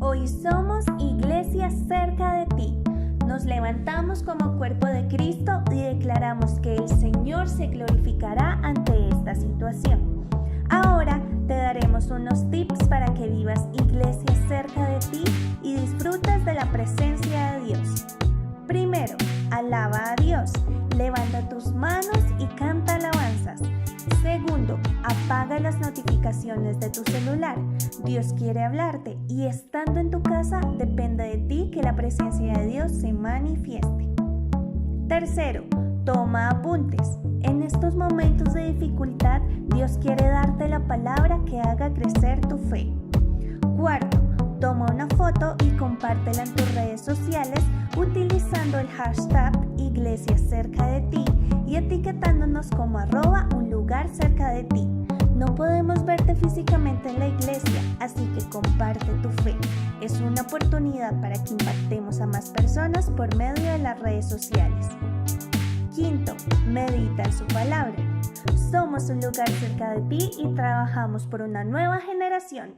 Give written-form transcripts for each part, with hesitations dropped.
Hoy somos Iglesia cerca de ti. Nos levantamos como cuerpo de Cristo y declaramos que el Señor se glorificará ante esta situación. Ahora te daremos unos tips para que vivas Iglesia cerca de ti y disfrutes de la presencia de Dios. Primero, alaba a Dios. Levanta tus manos y canta alabanzas. Segundo, apaga las notificaciones de tu celular. Dios quiere hablarte y estando en tu casa depende de ti que la presencia de Dios se manifieste. Tercero, toma apuntes. En estos momentos de dificultad, Dios quiere darte la palabra que haga crecer tu fe. Cuarto, toma una foto y compártela en tus redes sociales utilizando el hashtag Iglesia cerca de ti y etiquetándonos como @unlugar cerca de ti. No podemos verte físicamente en la iglesia, así que comparte tu fe. Es una oportunidad para que impactemos a más personas por medio de las redes sociales. Quinto, medita en su palabra. Somos un lugar cerca de ti y trabajamos por una nueva generación.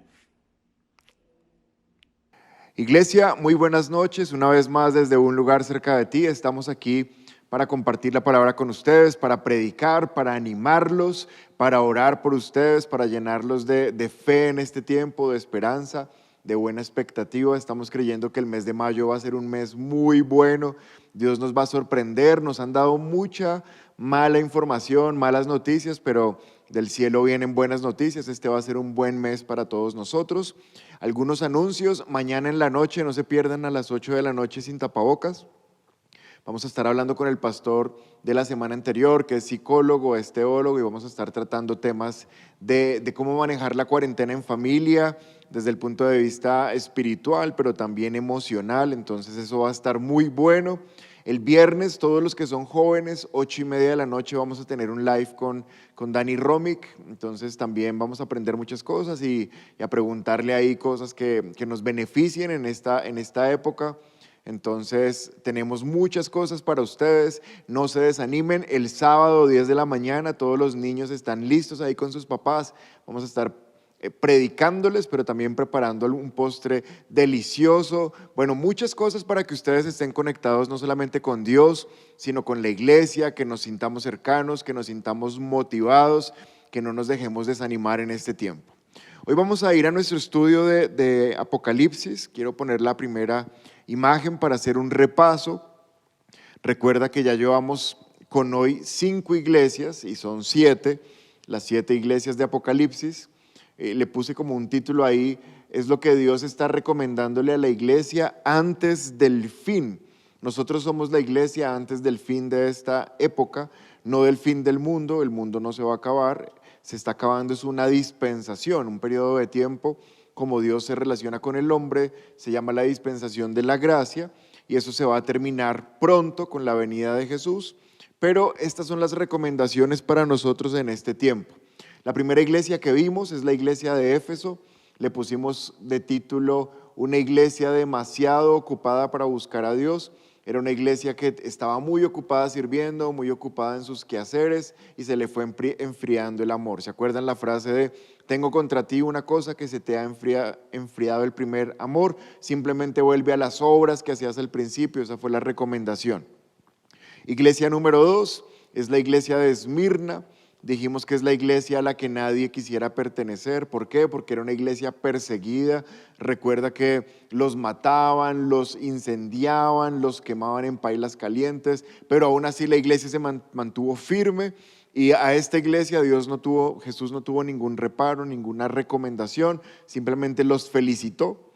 Iglesia, muy buenas noches. Una vez más desde un lugar cerca de ti. Estamos aquí para compartir la palabra con ustedes, para predicar, para animarlos, para orar por ustedes, para llenarlos de fe en este tiempo, de esperanza, de buena expectativa. Estamos creyendo que el mes de mayo va a ser un mes muy bueno. Dios nos va a sorprender. Nos han dado mucha mala información, malas noticias, pero del cielo vienen buenas noticias. Este va a ser un buen mes para todos nosotros. Algunos anuncios: mañana en la noche, no se pierdan, a las 8 de la noche Sin Tapabocas. Vamos a estar hablando con el pastor de la semana anterior, que es psicólogo, es teólogo, y vamos a estar tratando temas de cómo manejar la cuarentena en familia, desde el punto de vista espiritual, pero también emocional. Entonces eso va a estar muy bueno. El viernes, todos los que son jóvenes, 8:30 de la noche, vamos a tener un live con Dani Romic. Entonces también vamos a aprender muchas cosas y a preguntarle ahí cosas que nos beneficien en esta época. Entonces tenemos muchas cosas para ustedes. No se desanimen. El sábado 10 de la mañana todos los niños están listos ahí con sus papás. Vamos a estar predicándoles, pero también preparando un postre delicioso. Bueno, muchas cosas para que ustedes estén conectados no solamente con Dios, sino con la iglesia, que nos sintamos cercanos, que nos sintamos motivados, que no nos dejemos desanimar en este tiempo. Hoy vamos a ir a nuestro estudio de Apocalipsis. Quiero poner la primera imagen para hacer un repaso. Recuerda que ya llevamos con hoy 5 iglesias y son 7, las 7 iglesias de Apocalipsis. Le puse como un título ahí: es lo que Dios está recomendándole a la iglesia antes del fin. Nosotros somos la iglesia antes del fin de esta época, no del fin del mundo. El mundo no se va a acabar, se está acabando, es una dispensación, un periodo de tiempo. Como Dios se relaciona con el hombre, se llama la dispensación de la gracia, y eso se va a terminar pronto con la venida de Jesús. Pero estas son las recomendaciones para nosotros en este tiempo. La primera iglesia que vimos es la iglesia de Éfeso. Le pusimos de título una iglesia demasiado ocupada para buscar a Dios. Era una iglesia que estaba muy ocupada sirviendo, muy ocupada en sus quehaceres, y se le fue enfriando el amor. ¿Se acuerdan la frase de: tengo contra ti una cosa, que se te ha enfriado el primer amor? Simplemente vuelve a las obras que hacías al principio. Esa fue la recomendación. Iglesia número 2 es la iglesia de Esmirna. Dijimos que es la iglesia a la que nadie quisiera pertenecer. ¿Por qué? Porque era una iglesia perseguida. Recuerda que los mataban, los incendiaban, los quemaban en pailas calientes, pero aún así la iglesia se mantuvo firme. Y a esta iglesia Jesús no tuvo ningún reparo, ninguna recomendación, simplemente los felicitó.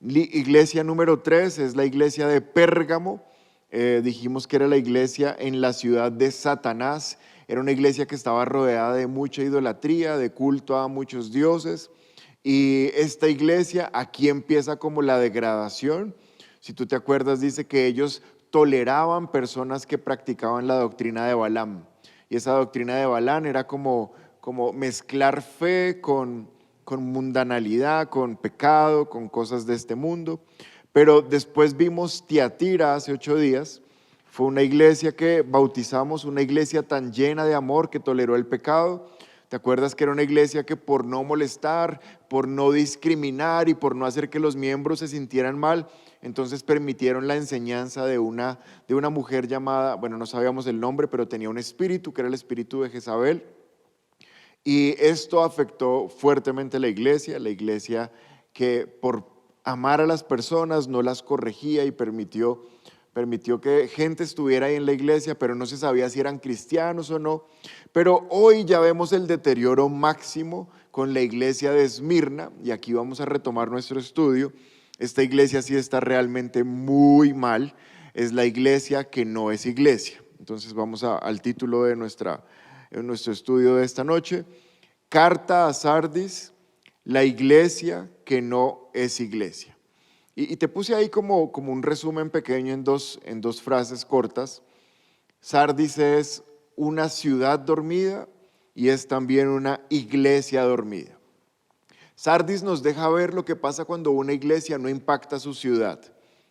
Iglesia número 3 es la iglesia de Pérgamo. Dijimos que era la iglesia en la ciudad de Satanás. Era una iglesia que estaba rodeada de mucha idolatría, de culto a muchos dioses. Y esta iglesia, aquí empieza como la degradación. Si tú te acuerdas, dice que ellos toleraban personas que practicaban la doctrina de Balaam. Y esa doctrina de Balaam era como mezclar fe con mundanalidad, con pecado, con cosas de este mundo. Pero después vimos Tiatira hace 8 días. Fue una iglesia que bautizamos, una iglesia tan llena de amor que toleró el pecado. ¿Te acuerdas que era una iglesia que por no molestar, por no discriminar y por no hacer que los miembros se sintieran mal, entonces permitieron la enseñanza de una mujer llamada, bueno, no sabíamos el nombre, pero tenía un espíritu, que era el espíritu de Jezabel? Y esto afectó fuertemente a la iglesia que por amar a las personas no las corregía y permitió que gente estuviera ahí en la iglesia, pero no se sabía si eran cristianos o no. Pero hoy ya vemos el deterioro máximo con la iglesia de Esmirna, y aquí vamos a retomar nuestro estudio. Esta iglesia sí está realmente muy mal, es la iglesia que no es iglesia. Entonces vamos al título de nuestro estudio de esta noche: Carta a Sardis, la iglesia que no es iglesia. Y te puse ahí como un resumen pequeño en dos frases cortas. Sardis es una ciudad dormida y es también una iglesia dormida. Sardis nos deja ver lo que pasa cuando una iglesia no impacta su ciudad,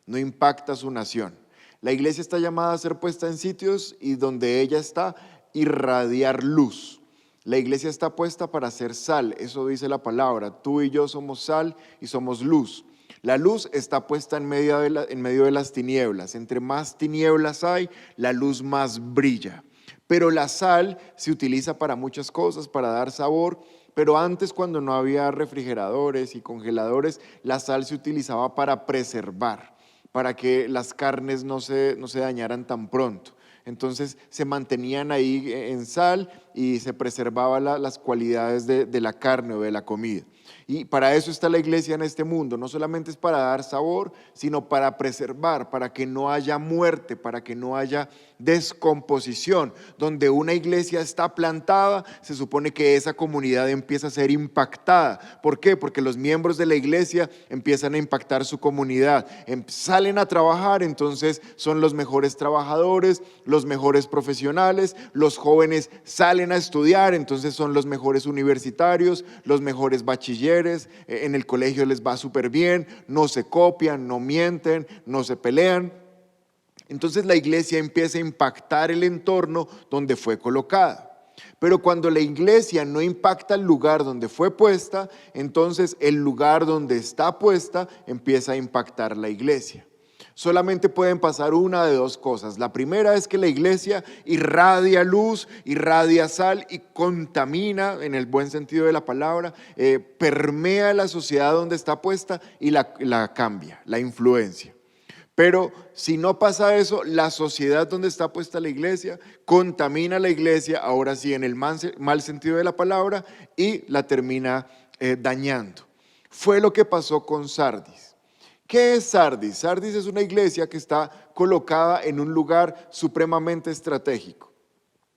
no impacta su nación. La iglesia está llamada a ser puesta en sitios y donde ella está, irradiar luz. La iglesia está puesta para ser sal, eso dice la palabra. Tú y yo somos sal y somos luz. La luz está puesta en medio de las tinieblas. Entre más tinieblas hay, la luz más brilla. Pero la sal se utiliza para muchas cosas, para dar sabor. Pero antes, cuando no había refrigeradores y congeladores, la sal se utilizaba para preservar, para que las carnes no se dañaran tan pronto. Entonces se mantenían ahí en sal y se preservaban las cualidades de la carne o de la comida. Y para eso está la iglesia en este mundo. No solamente es para dar sabor, sino para preservar, para que no haya muerte, para que no haya descomposición. Donde una iglesia está plantada, se supone que esa comunidad empieza a ser impactada. ¿Por qué? Porque los miembros de la iglesia empiezan a impactar su comunidad. Salen a trabajar, entonces son los mejores trabajadores, los mejores profesionales. Los jóvenes salen a estudiar, entonces son los mejores universitarios, los mejores bachilleres. En el colegio les va súper bien, no se copian, no mienten, no se pelean. Entonces la iglesia empieza a impactar el entorno donde fue colocada. Pero cuando la iglesia no impacta el lugar donde fue puesta, entonces el lugar donde está puesta empieza a impactar la iglesia. Solamente pueden pasar una de dos cosas. La primera es que la iglesia irradia luz, irradia sal y contamina, en el buen sentido de la palabra, permea la sociedad donde está puesta y la cambia, la influencia. Pero si no pasa eso, la sociedad donde está puesta la iglesia contamina la iglesia, ahora sí en el mal sentido de la palabra, y la termina dañando. Fue lo que pasó con Sardis. ¿Qué es Sardis? Sardis es una iglesia que está colocada en un lugar supremamente estratégico.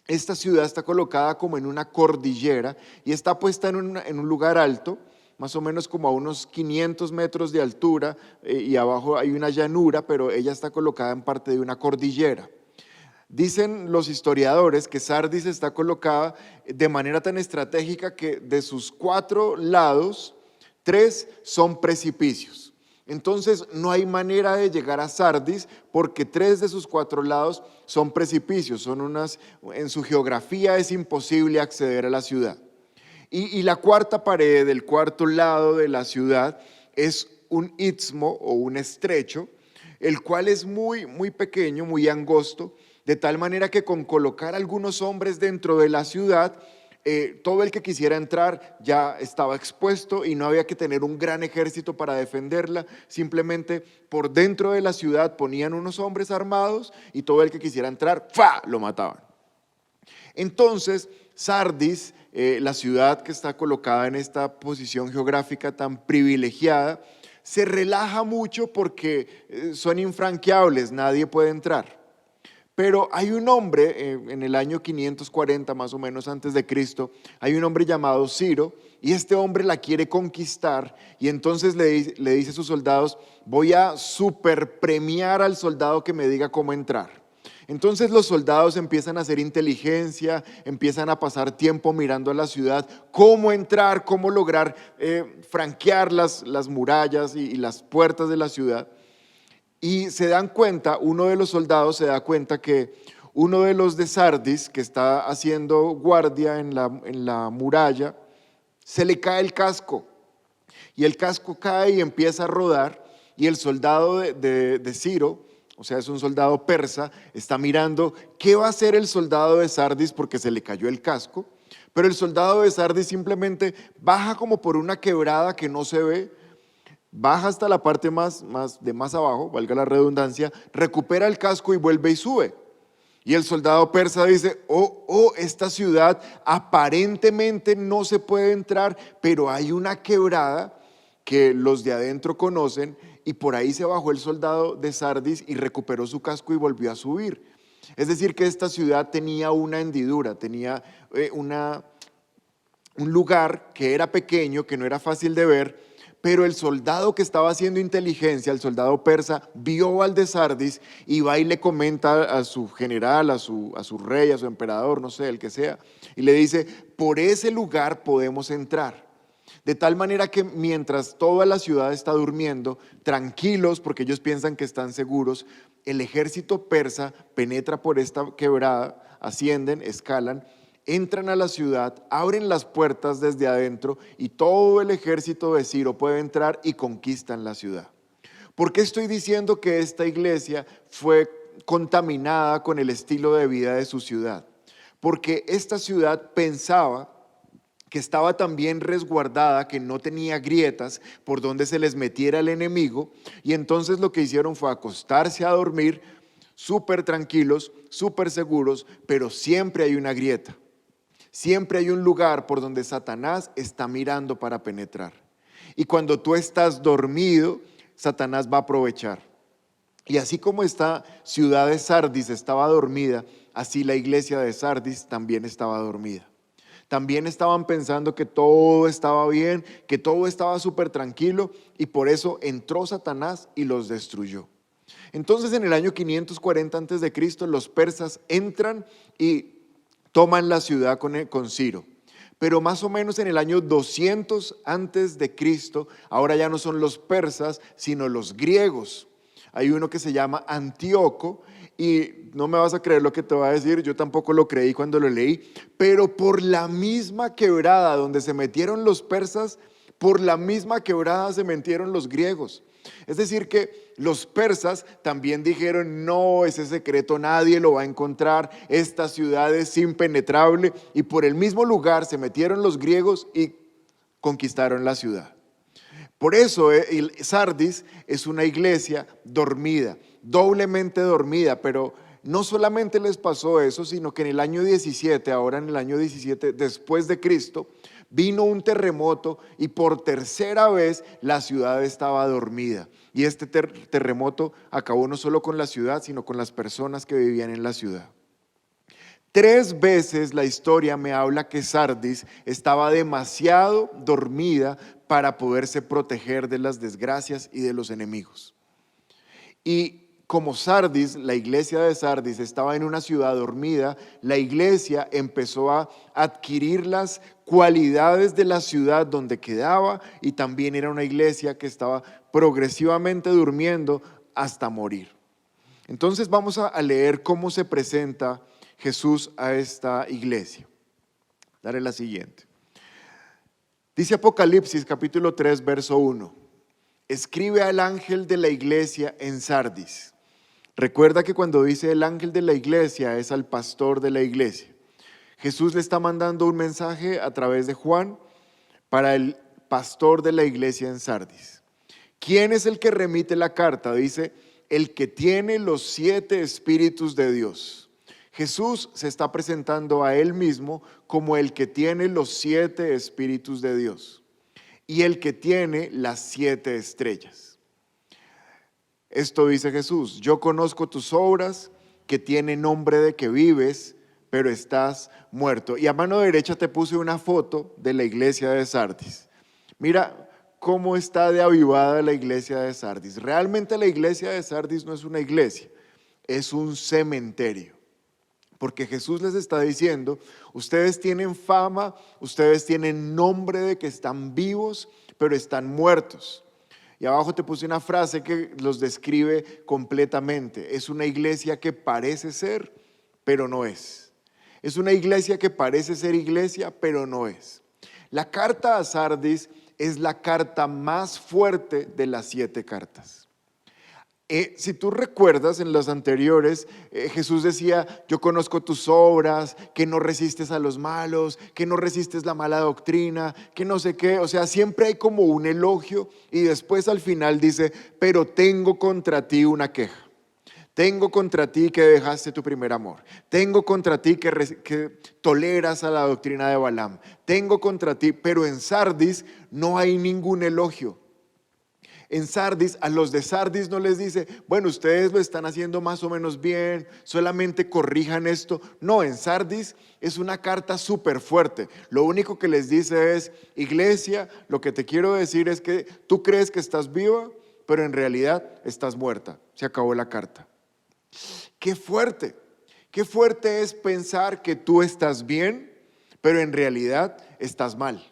Esta ciudad está colocada como en una cordillera y está puesta en un lugar alto, más o menos como a unos 500 metros de altura, y abajo hay una llanura, pero ella está colocada en parte de una cordillera. Dicen los historiadores que Sardis está colocada de manera tan estratégica que de sus 4 lados, 3 son precipicios. Entonces no hay manera de llegar a Sardis porque 3 de sus 4 lados son precipicios, en su geografía es imposible acceder a la ciudad. Y la cuarta pared del cuarto lado de la ciudad es un istmo o un estrecho, el cual es muy, muy pequeño, muy angosto, de tal manera que con colocar algunos hombres dentro de la ciudad, todo el que quisiera entrar ya estaba expuesto y no había que tener un gran ejército para defenderla. Simplemente por dentro de la ciudad ponían unos hombres armados y todo el que quisiera entrar, ¡fa!, lo mataban. Entonces Sardis, la ciudad que está colocada en esta posición geográfica tan privilegiada, se relaja mucho porque son infranqueables, nadie puede entrar. Pero hay un hombre, en el año 540 más o menos antes de Cristo, hay un hombre llamado Ciro, y este hombre la quiere conquistar, y entonces le dice a sus soldados: voy a superpremiar al soldado que me diga cómo entrar. Entonces los soldados empiezan a hacer inteligencia, empiezan a pasar tiempo mirando a la ciudad, cómo entrar, cómo lograr franquear las murallas y las puertas de la ciudad. Y se dan cuenta, uno de los soldados se da cuenta que uno de los de Sardis, que está haciendo guardia en la muralla, se le cae el casco. Y el casco cae y empieza a rodar, y el soldado de Ciro, o sea, es un soldado persa, está mirando qué va a hacer el soldado de Sardis porque se le cayó el casco. Pero el soldado de Sardis simplemente baja como por una quebrada que no se ve, baja hasta la parte más abajo, valga la redundancia, recupera el casco y vuelve y sube. Y el soldado persa dice, esta ciudad aparentemente no se puede entrar, pero hay una quebrada que los de adentro conocen, y por ahí se bajó el soldado de Sardis y recuperó su casco y volvió a subir. Es decir, que esta ciudad tenía una hendidura, tenía un lugar que era pequeño, que no era fácil de ver, pero el soldado que estaba haciendo inteligencia, el soldado persa, vio al de Sardis y va y le comenta a su general, a su rey, a su emperador, no sé, el que sea, y le dice, por ese lugar podemos entrar. De tal manera que mientras toda la ciudad está durmiendo, tranquilos porque ellos piensan que están seguros, el ejército persa penetra por esta quebrada, ascienden, escalan, entran a la ciudad, abren las puertas desde adentro y todo el ejército de Ciro puede entrar y conquistan la ciudad. ¿Por qué estoy diciendo que esta iglesia fue contaminada con el estilo de vida de su ciudad? Porque esta ciudad pensaba que estaba tan bien resguardada, que no tenía grietas por donde se les metiera el enemigo, y entonces lo que hicieron fue acostarse a dormir súper tranquilos, súper seguros, pero siempre hay una grieta, siempre hay un lugar por donde Satanás está mirando para penetrar. Y cuando tú estás dormido, Satanás va a aprovechar. Y así como esta ciudad de Sardis estaba dormida, así la iglesia de Sardis también estaba dormida. También estaban pensando que todo estaba bien, que todo estaba súper tranquilo, y por eso entró Satanás y los destruyó. Entonces en el año 540 a.C. los persas entran y toman la ciudad con Ciro. Pero más o menos en el año 200 a.C., ahora ya no son los persas, sino los griegos. Hay uno que se llama Antíoco, y no me vas a creer lo que te voy a decir, yo tampoco lo creí cuando lo leí, pero por la misma quebrada donde se metieron los persas, por la misma quebrada se metieron los griegos. Es decir que los persas también dijeron, no, ese secreto nadie lo va a encontrar, esta ciudad es impenetrable, y por el mismo lugar se metieron los griegos y conquistaron la ciudad. Por eso el Sardis es una iglesia dormida, doblemente dormida, pero no solamente les pasó eso, sino que en el año 17, ahora en el año 17 después de Cristo, vino un terremoto y por tercera vez la ciudad estaba dormida. Y este terremoto acabó no solo con la ciudad, sino con las personas que vivían en la ciudad. 3 veces la historia me habla que Sardis estaba demasiado dormida para poderse proteger de las desgracias y de los enemigos. Y como Sardis, la iglesia de Sardis estaba en una ciudad dormida, la iglesia empezó a adquirir las cualidades de la ciudad donde quedaba, y también era una iglesia que estaba progresivamente durmiendo hasta morir. Entonces vamos a leer cómo se presenta Jesús a esta iglesia. Daré la siguiente. Dice Apocalipsis capítulo 3 verso 1. Escribe al ángel de la iglesia en Sardis. Recuerda que cuando dice el ángel de la iglesia es al pastor de la iglesia. Jesús le está mandando un mensaje a través de Juan para el pastor de la iglesia en Sardis. ¿Quién es el que remite la carta? Dice, el que tiene los 7 espíritus de Dios. Jesús se está presentando a él mismo como el que tiene los 7 espíritus de Dios y el que tiene las 7 estrellas. Esto dice Jesús: yo conozco tus obras, que tienen nombre de que vives, pero estás muerto. Y a mano derecha te puse una foto de la iglesia de Sardis. Mira cómo está de avivada la iglesia de Sardis. Realmente la iglesia de Sardis no es una iglesia, es un cementerio. Porque Jesús les está diciendo, ustedes tienen fama, ustedes tienen nombre de que están vivos, pero están muertos. Y abajo te puse una frase que los describe completamente. Es una iglesia que parece ser, pero no es. Es una iglesia que parece ser iglesia, pero no es. La carta a Sardis es la carta más fuerte de las 7 cartas. Si tú recuerdas en los anteriores, Jesús decía: yo conozco tus obras, que no resistes a los malos, que no resistes la mala doctrina, que no sé qué. O sea, siempre hay como un elogio y después al final dice: pero tengo contra ti una queja. Tengo contra ti que dejaste tu primer amor. Tengo contra ti que toleras a la doctrina de Balaam. Tengo contra ti, pero en Sardis no hay ningún elogio. En Sardis, a los de Sardis no les dice: bueno, ustedes lo están haciendo más o menos bien, solamente corrijan esto. No, en Sardis es una carta súper fuerte. Lo único que les dice es: iglesia, lo que te quiero decir es que tú crees que estás viva, pero en realidad estás muerta. Se acabó la carta. Qué fuerte es pensar que tú estás bien, pero en realidad estás mal.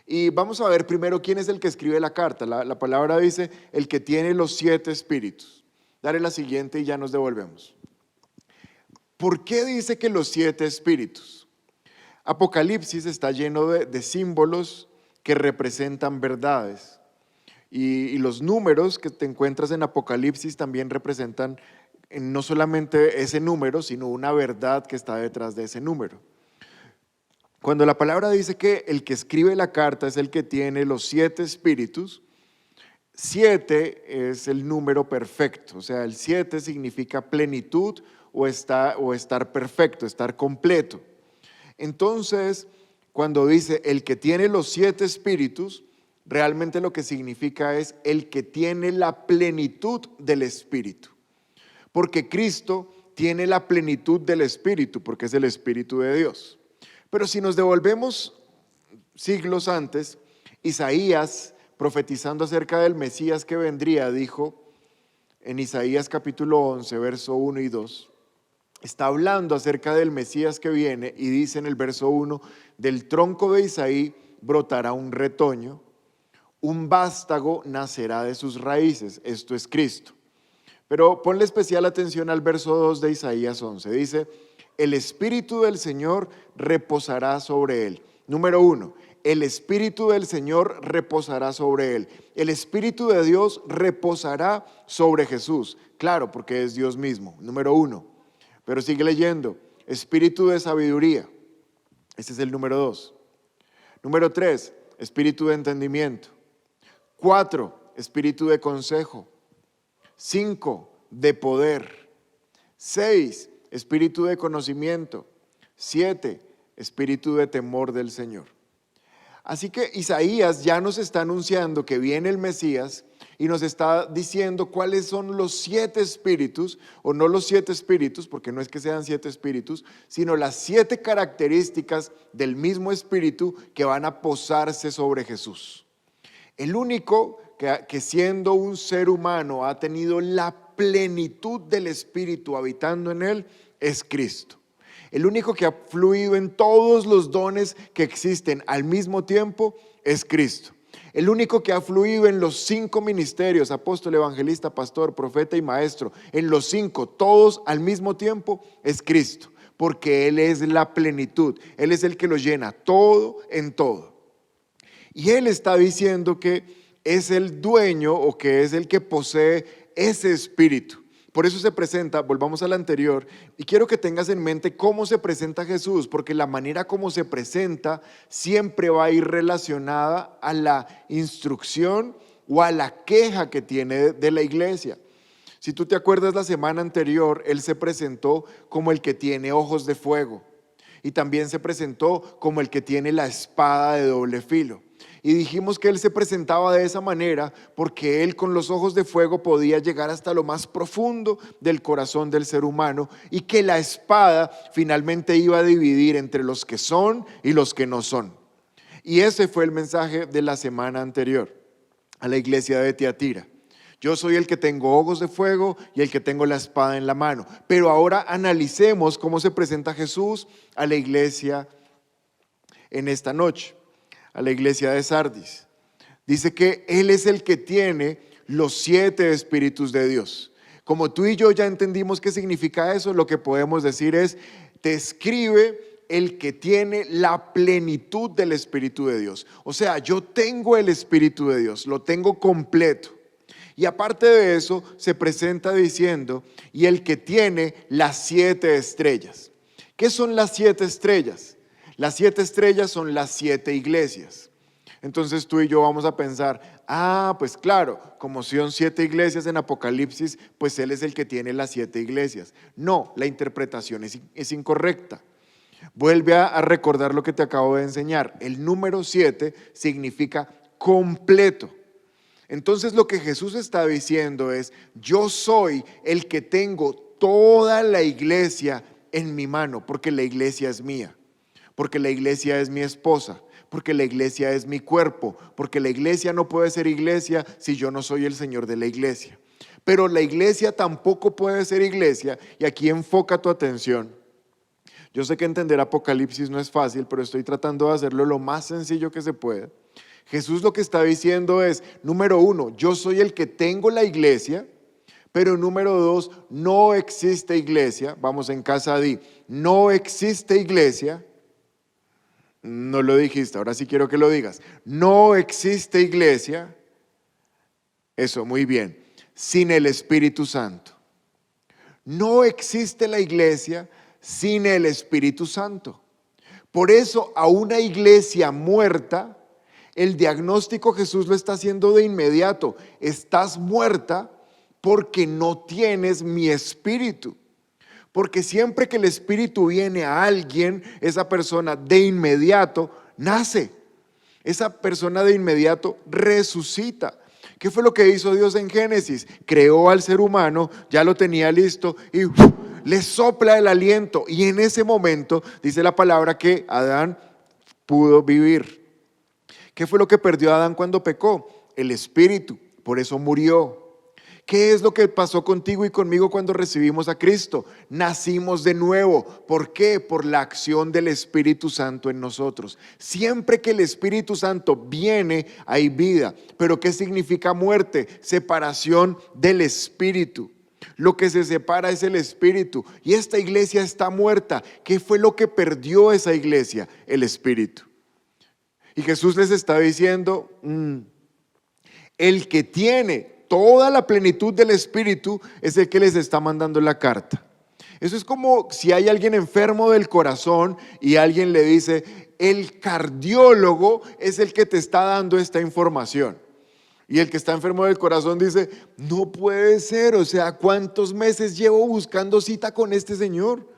Y vamos a ver primero quién es el que escribe la carta. La palabra dice: el que tiene los 7 espíritus. Dale la siguiente y ya nos devolvemos. ¿Por qué dice que los 7 espíritus? Apocalipsis está lleno de símbolos que representan verdades. Y los números que te encuentras en Apocalipsis también representan no solamente ese número, sino una verdad que está detrás de ese número. Cuando la palabra dice que el que escribe la carta es el que tiene los 7 espíritus, 7 es el número perfecto. O sea, el 7 significa plenitud o estar perfecto, estar completo. Entonces, cuando dice el que tiene los 7 espíritus, realmente lo que significa es el que tiene la plenitud del Espíritu. Porque Cristo tiene la plenitud del Espíritu, porque es el Espíritu de Dios. Pero si nos devolvemos siglos antes, Isaías, profetizando acerca del Mesías que vendría, dijo en Isaías capítulo 11, verso 1 y 2, está hablando acerca del Mesías que viene y dice en el verso 1: del tronco de Isaí brotará un retoño, un vástago nacerá de sus raíces. Esto es Cristo. Pero ponle especial atención al verso 2 de Isaías 11. Dice: el Espíritu del Señor reposará sobre él. Número 1, el Espíritu del Señor reposará sobre él. El Espíritu de Dios reposará sobre Jesús. Claro, porque es Dios mismo. Número 1. Pero sigue leyendo: Espíritu de sabiduría. Ese es el número 2. Número 3, Espíritu de entendimiento. 4, Espíritu de consejo. 5, de poder. 6, Espíritu de conocimiento. 7, Espíritu de temor del Señor. Así que Isaías ya nos está anunciando que viene el Mesías y nos está diciendo cuáles son los 7 espíritus, o no los 7 espíritus, porque no es que sean 7 espíritus, sino las 7 características del mismo espíritu que van a posarse sobre Jesús. El único que siendo un ser humano ha tenido la plenitud del Espíritu habitando en él es Cristo. El único que ha fluido en todos los dones que existen al mismo tiempo es Cristo. El único que ha fluido en los 5 ministerios: apóstol, evangelista, pastor, profeta y maestro, en los 5, todos al mismo tiempo, es Cristo. Porque Él es la plenitud, Él es el que lo llena todo en todo. Y Él está diciendo que es el dueño, o que es el que posee ese espíritu. Por eso se presenta, volvamos al anterior, y quiero que tengas en mente cómo se presenta Jesús, porque la manera como se presenta siempre va a ir relacionada a la instrucción o a la queja que tiene de la iglesia. Si tú te acuerdas, la semana anterior Él se presentó como el que tiene ojos de fuego, y también se presentó como el que tiene la espada de doble filo. Y dijimos que Él se presentaba de esa manera porque Él con los ojos de fuego podía llegar hasta lo más profundo del corazón del ser humano, y que la espada finalmente iba a dividir entre los que son y los que no son. Y ese fue el mensaje de la semana anterior a la iglesia de Tiatira. Yo soy el que tengo ojos de fuego y el que tengo la espada en la mano. Pero ahora analicemos cómo se presenta Jesús a la iglesia en esta noche, a la iglesia de Sardis. Dice que Él es el que tiene los 7 espíritus de Dios. Como tú y yo ya entendimos qué significa eso, lo que podemos decir es, te escribe el que tiene la plenitud del Espíritu de Dios. O sea, yo tengo el Espíritu de Dios, lo tengo completo. Y aparte de eso, se presenta diciendo, y el que tiene las 7 estrellas. ¿Qué son las 7 estrellas? Las 7 estrellas son las 7 iglesias. Entonces tú y yo vamos a pensar, pues claro, como son 7 iglesias en Apocalipsis, pues Él es el que tiene las 7 iglesias. No, la interpretación es incorrecta. Vuelve a recordar lo que te acabo de enseñar. El número 7 significa completo. Entonces lo que Jesús está diciendo es, yo soy el que tengo toda la iglesia en mi mano, porque la iglesia es mía, porque la iglesia es mi esposa, porque la iglesia es mi cuerpo, porque la iglesia no puede ser iglesia si yo no soy el Señor de la iglesia. Pero la iglesia tampoco puede ser iglesia, y aquí enfoca tu atención. Yo sé que entender Apocalipsis no es fácil, pero estoy tratando de hacerlo lo más sencillo que se puede. Jesús lo que está diciendo es, número 1, yo soy el que tengo la iglesia, pero número 2, no existe iglesia. Vamos en casa di, no existe iglesia. No lo dijiste, ahora sí quiero que lo digas. No existe iglesia, eso, muy bien, sin el Espíritu Santo. No existe la iglesia sin el Espíritu Santo. Por eso a una iglesia muerta, el diagnóstico Jesús lo está haciendo de inmediato. Estás muerta porque no tienes mi Espíritu. Porque siempre que el Espíritu viene a alguien, esa persona de inmediato nace. Esa persona de inmediato resucita. ¿Qué fue lo que hizo Dios en Génesis? Creó al ser humano, ya lo tenía listo y le sopla el aliento. Y en ese momento dice la palabra que Adán pudo vivir. ¿Qué fue lo que perdió Adán cuando pecó? El Espíritu, por eso murió. ¿Qué es lo que pasó contigo y conmigo cuando recibimos a Cristo? Nacimos de nuevo. ¿Por qué? Por la acción del Espíritu Santo en nosotros. Siempre que el Espíritu Santo viene, hay vida. ¿Pero qué significa muerte? Separación del Espíritu. Lo que se separa es el Espíritu. Y esta iglesia está muerta. ¿Qué fue lo que perdió esa iglesia? El Espíritu. Y Jesús les está diciendo, el que tiene toda la plenitud del Espíritu es el que les está mandando la carta. Eso es como si hay alguien enfermo del corazón y alguien le dice, el cardiólogo es el que te está dando esta información. Y el que está enfermo del corazón dice, no puede ser, o sea, ¿cuántos meses llevo buscando cita con este señor?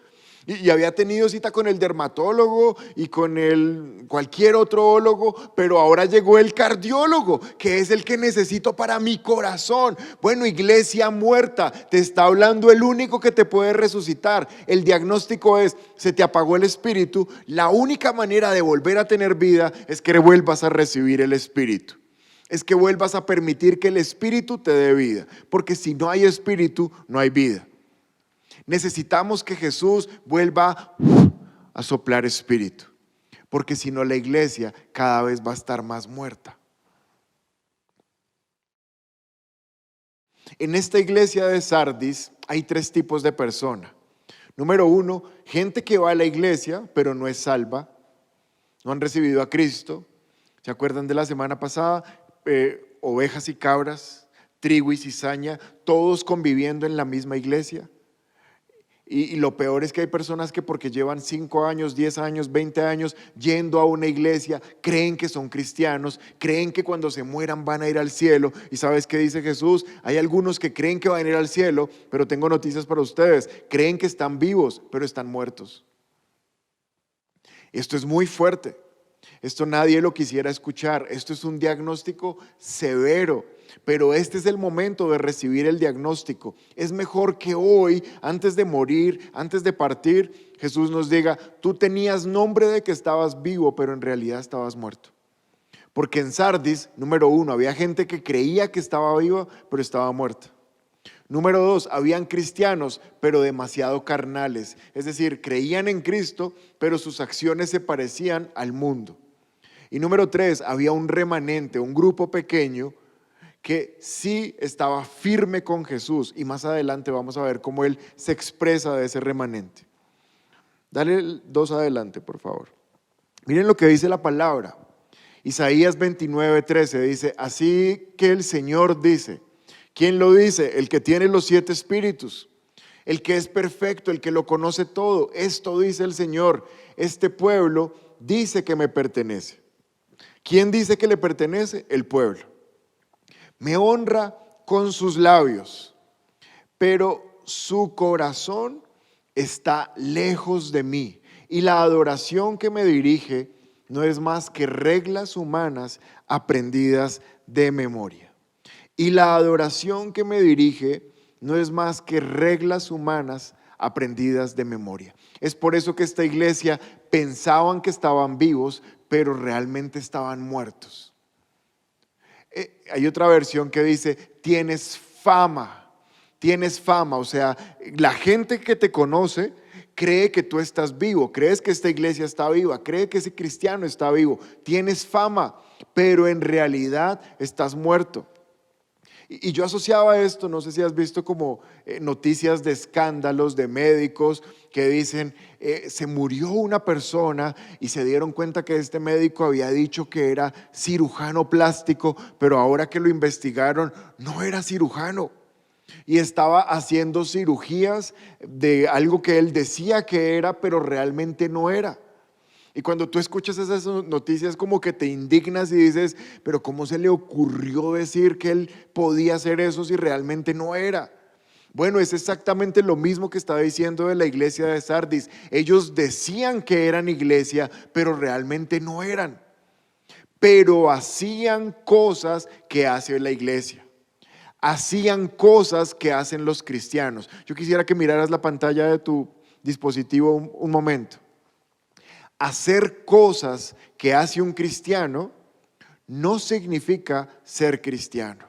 Y había tenido cita con el dermatólogo y con cualquier otro ólogo, pero ahora llegó el cardiólogo, que es el que necesito para mi corazón. Bueno, iglesia muerta, te está hablando el único que te puede resucitar. El diagnóstico es, se te apagó el Espíritu. La única manera de volver a tener vida es que vuelvas a recibir el Espíritu. Es que vuelvas a permitir que el Espíritu te dé vida, porque si no hay Espíritu, no hay vida. Necesitamos que Jesús vuelva a soplar Espíritu, porque si no la iglesia cada vez va a estar más muerta. En esta iglesia de Sardis hay 3 tipos de personas. Número 1, gente que va a la iglesia pero no es salva, no han recibido a Cristo. ¿Se acuerdan de la semana pasada? Ovejas y cabras, trigo y cizaña, todos conviviendo en la misma iglesia. Y lo peor es que hay personas que porque llevan 5 años, 10 años, 20 años yendo a una iglesia, creen que son cristianos, creen que cuando se mueran van a ir al cielo. ¿Y sabes qué dice Jesús? Hay algunos que creen que van a ir al cielo, pero tengo noticias para ustedes. Creen que están vivos, pero están muertos. Esto es muy fuerte. Esto nadie lo quisiera escuchar. Esto es un diagnóstico severo. Pero este es el momento de recibir el diagnóstico. Es mejor que hoy, antes de morir, antes de partir, Jesús nos diga, tú tenías nombre de que estabas vivo, pero en realidad estabas muerto. Porque en Sardis, número 1, había gente que creía que estaba viva, pero estaba muerta. Número 2, habían cristianos, pero demasiado carnales. Es decir, creían en Cristo, pero sus acciones se parecían al mundo. Y número 3, había un remanente, un grupo pequeño, que sí estaba firme con Jesús, y más adelante vamos a ver cómo Él se expresa de ese remanente. Dale el 2 adelante, por favor. Miren lo que dice la palabra. Isaías 29:13 dice: así que el Señor dice. ¿Quién lo dice? El que tiene los 7 espíritus, el que es perfecto, el que lo conoce todo. Esto dice el Señor: este pueblo dice que me pertenece. ¿Quién dice que le pertenece? El pueblo. Me honra con sus labios, pero su corazón está lejos de mí, y la adoración que me dirige no es más que reglas humanas aprendidas de memoria. Y la adoración que me dirige no es más que reglas humanas aprendidas de memoria. Es por eso que esta iglesia pensaban que estaban vivos, pero realmente estaban muertos. Hay otra versión que dice: tienes fama, o sea, la gente que te conoce cree que tú estás vivo, crees que esta iglesia está viva, cree que ese cristiano está vivo, tienes fama, pero en realidad estás muerto. Y yo asociaba esto, no sé si has visto como noticias de escándalos de médicos que dicen, se murió una persona y se dieron cuenta que este médico había dicho que era cirujano plástico, pero ahora que lo investigaron no era cirujano y estaba haciendo cirugías de algo que él decía que era, pero realmente no era. Y cuando tú escuchas esas noticias como que te indignas y dices, pero ¿cómo se le ocurrió decir que él podía hacer eso si realmente no era? Bueno, es exactamente lo mismo que estaba diciendo de la iglesia de Sardis. Ellos decían que eran iglesia, pero realmente no eran. Pero hacían cosas que hace la iglesia. Hacían cosas que hacen los cristianos. Yo quisiera que miraras la pantalla de tu dispositivo un momento. Hacer cosas que hace un cristiano no significa ser cristiano.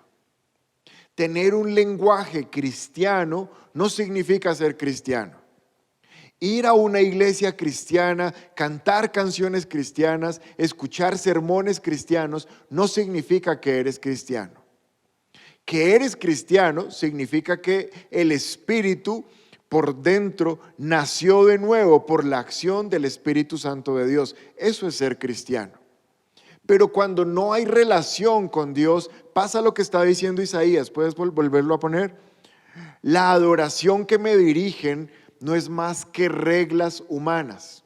Tener un lenguaje cristiano no significa ser cristiano. Ir a una iglesia cristiana, cantar canciones cristianas, escuchar sermones cristianos, no significa que eres cristiano. Que eres cristiano significa que el Espíritu por dentro nació de nuevo por la acción del Espíritu Santo de Dios. Eso es ser cristiano. Pero cuando no hay relación con Dios, pasa lo que está diciendo Isaías. ¿Puedes volverlo a poner? La adoración que me dirigen no es más que reglas humanas.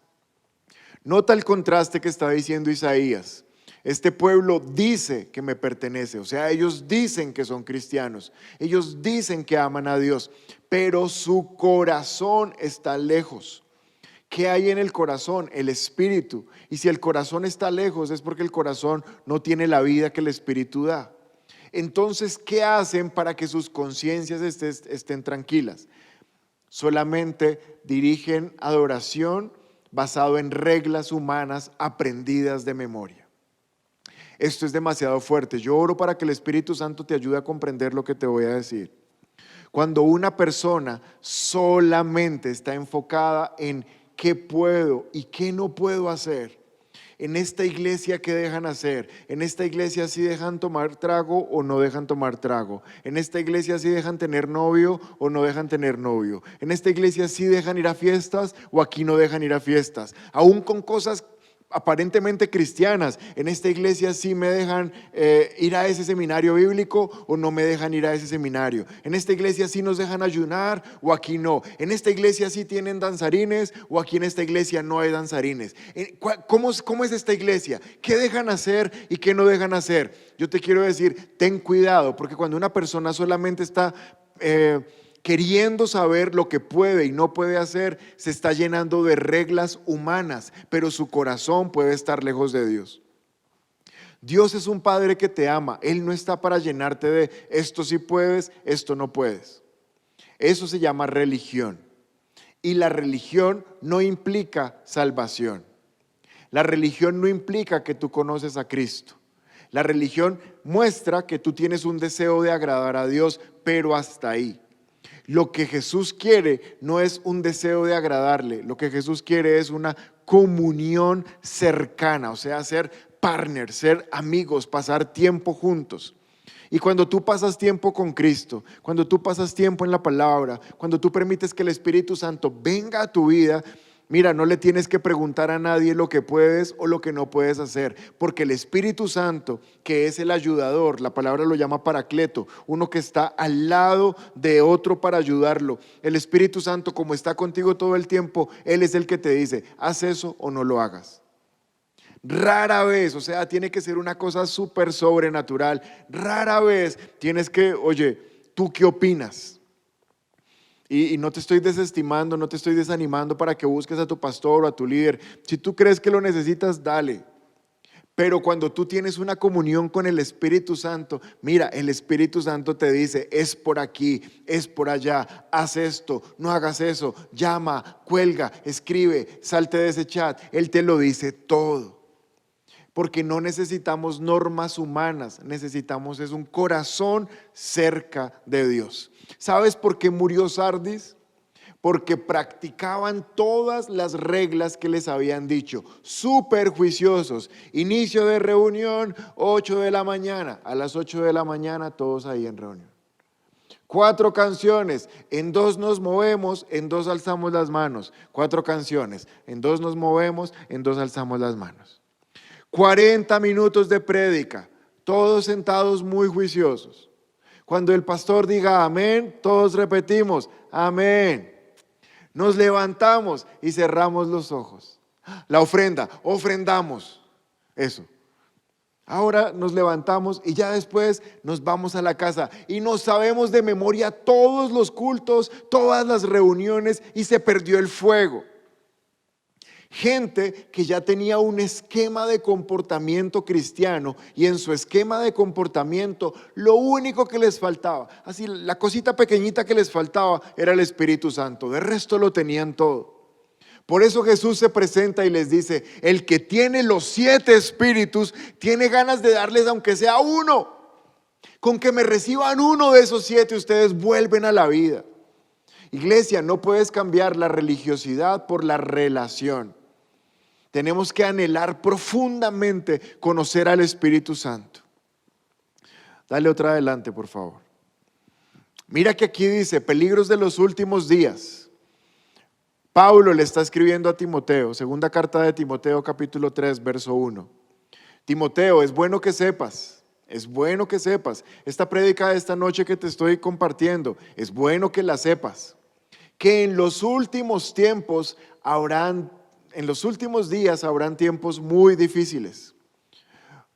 Nota el contraste que está diciendo Isaías. Este pueblo dice que me pertenece, o sea, ellos dicen que son cristianos, ellos dicen que aman a Dios, pero su corazón está lejos. ¿Qué hay en el corazón? El espíritu. Y si el corazón está lejos es porque el corazón no tiene la vida que el espíritu da. Entonces, ¿qué hacen para que sus conciencias estén tranquilas? Solamente dirigen adoración basado en reglas humanas aprendidas de memoria. Esto es demasiado fuerte. Yo oro para que el Espíritu Santo te ayude a comprender lo que te voy a decir. Cuando una persona solamente está enfocada en qué puedo y qué no puedo hacer, en esta iglesia qué dejan hacer, en esta iglesia sí dejan tomar trago o no dejan tomar trago, en esta iglesia sí dejan tener novio o no dejan tener novio, en esta iglesia sí dejan ir a fiestas o aquí no dejan ir a fiestas, aún con cosas aparentemente cristianas, en esta iglesia sí me dejan ir a ese seminario bíblico o no me dejan ir a ese seminario, en esta iglesia sí nos dejan ayunar o aquí no, en esta iglesia sí tienen danzarines o aquí en esta iglesia no hay danzarines. ¿Cómo es esta iglesia? ¿Qué dejan hacer y qué no dejan hacer? Yo te quiero decir, ten cuidado, porque cuando una persona solamente está queriendo saber lo que puede y no puede hacer, se está llenando de reglas humanas, pero su corazón puede estar lejos de Dios. Dios es un Padre que te ama. Él no está para llenarte de esto sí puedes, esto no puedes. Eso se llama religión. Y la religión no implica salvación. La religión no implica que tú conoces a Cristo. La religión muestra que tú tienes un deseo de agradar a Dios, pero hasta ahí. Lo que Jesús quiere no es un deseo de agradarle, lo que Jesús quiere es una comunión cercana, o sea, ser partners, ser amigos, pasar tiempo juntos. Y cuando tú pasas tiempo con Cristo, cuando tú pasas tiempo en la palabra, cuando tú permites que el Espíritu Santo venga a tu vida, mira, no le tienes que preguntar a nadie lo que puedes o lo que no puedes hacer, porque el Espíritu Santo, que es el ayudador, la palabra lo llama paracleto, uno que está al lado de otro para ayudarlo. El Espíritu Santo, como está contigo todo el tiempo, Él es el que te dice, haz eso o no lo hagas. Rara vez, o sea, tiene que ser una cosa súper sobrenatural. Rara vez tienes que, oye, ¿tú qué opinas? Y no te estoy desestimando, no te estoy desanimando para que busques a tu pastor o a tu líder. Si tú crees que lo necesitas, dale. Pero cuando tú tienes una comunión con el Espíritu Santo, mira, el Espíritu Santo te dice, es por aquí, es por allá, haz esto, no hagas eso, llama, cuelga, escribe, salte de ese chat. Él te lo dice todo. Porque no necesitamos normas humanas, necesitamos es un corazón cerca de Dios. ¿Sabes por qué murió Sardis? Porque practicaban todas las reglas que les habían dicho, súper juiciosos. Inicio de reunión, 8 de la mañana, a las 8 de la mañana todos ahí en reunión. 4 canciones, en 2 nos movemos, en 2 alzamos las manos. 4 canciones, en 2 nos movemos, en 2 alzamos las manos. 40 minutos de prédica, todos sentados muy juiciosos. Cuando el pastor diga amén, todos repetimos amén. Nos levantamos y cerramos los ojos. La ofrenda, ofrendamos. Eso. Ahora nos levantamos y ya después nos vamos a la casa y nos sabemos de memoria todos los cultos, todas las reuniones y se perdió el fuego. Gente que ya tenía un esquema de comportamiento cristiano y en su esquema de comportamiento lo único que les faltaba, así la cosita pequeñita que les faltaba era el Espíritu Santo, de resto lo tenían todo. Por eso Jesús se presenta y les dice, el que tiene los 7 espíritus tiene ganas de darles aunque sea uno. Con que me reciban uno de esos 7 ustedes vuelven a la vida. Iglesia, no puedes cambiar la religiosidad por la relación. Tenemos que anhelar profundamente conocer al Espíritu Santo. Dale otra adelante, por favor. Mira que aquí dice, peligros de los últimos días. Pablo le está escribiendo a Timoteo, segunda carta de Timoteo, capítulo 3, verso 1. Timoteo, es bueno que sepas, esta prédica de esta noche que te estoy compartiendo, es bueno que la sepas, que en los últimos días habrán tiempos muy difíciles.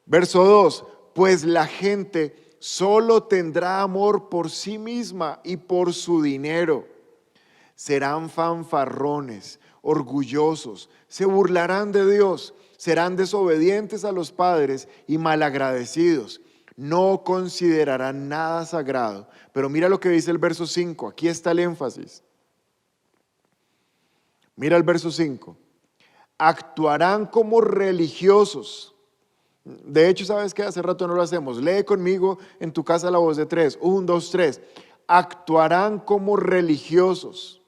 Verso 2, pues la gente solo tendrá amor por sí misma y por su dinero. Serán fanfarrones, orgullosos, se burlarán de Dios, serán desobedientes a los padres y malagradecidos. No considerarán nada sagrado. Pero mira lo que dice el verso 5, aquí está el énfasis. Mira el verso 5. Actuarán como religiosos. De hecho, ¿sabes qué? Hace rato no lo hacemos. Lee conmigo en tu casa la voz de 3. 1, 2, 3. Actuarán como religiosos,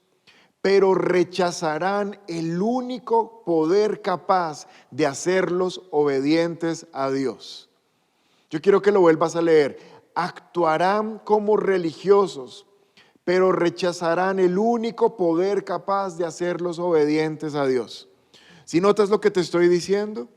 pero rechazarán el único poder capaz de hacerlos obedientes a Dios. Yo quiero que lo vuelvas a leer. Actuarán como religiosos, pero rechazarán el único poder capaz de hacerlos obedientes a Dios. Si notas lo que te estoy diciendo,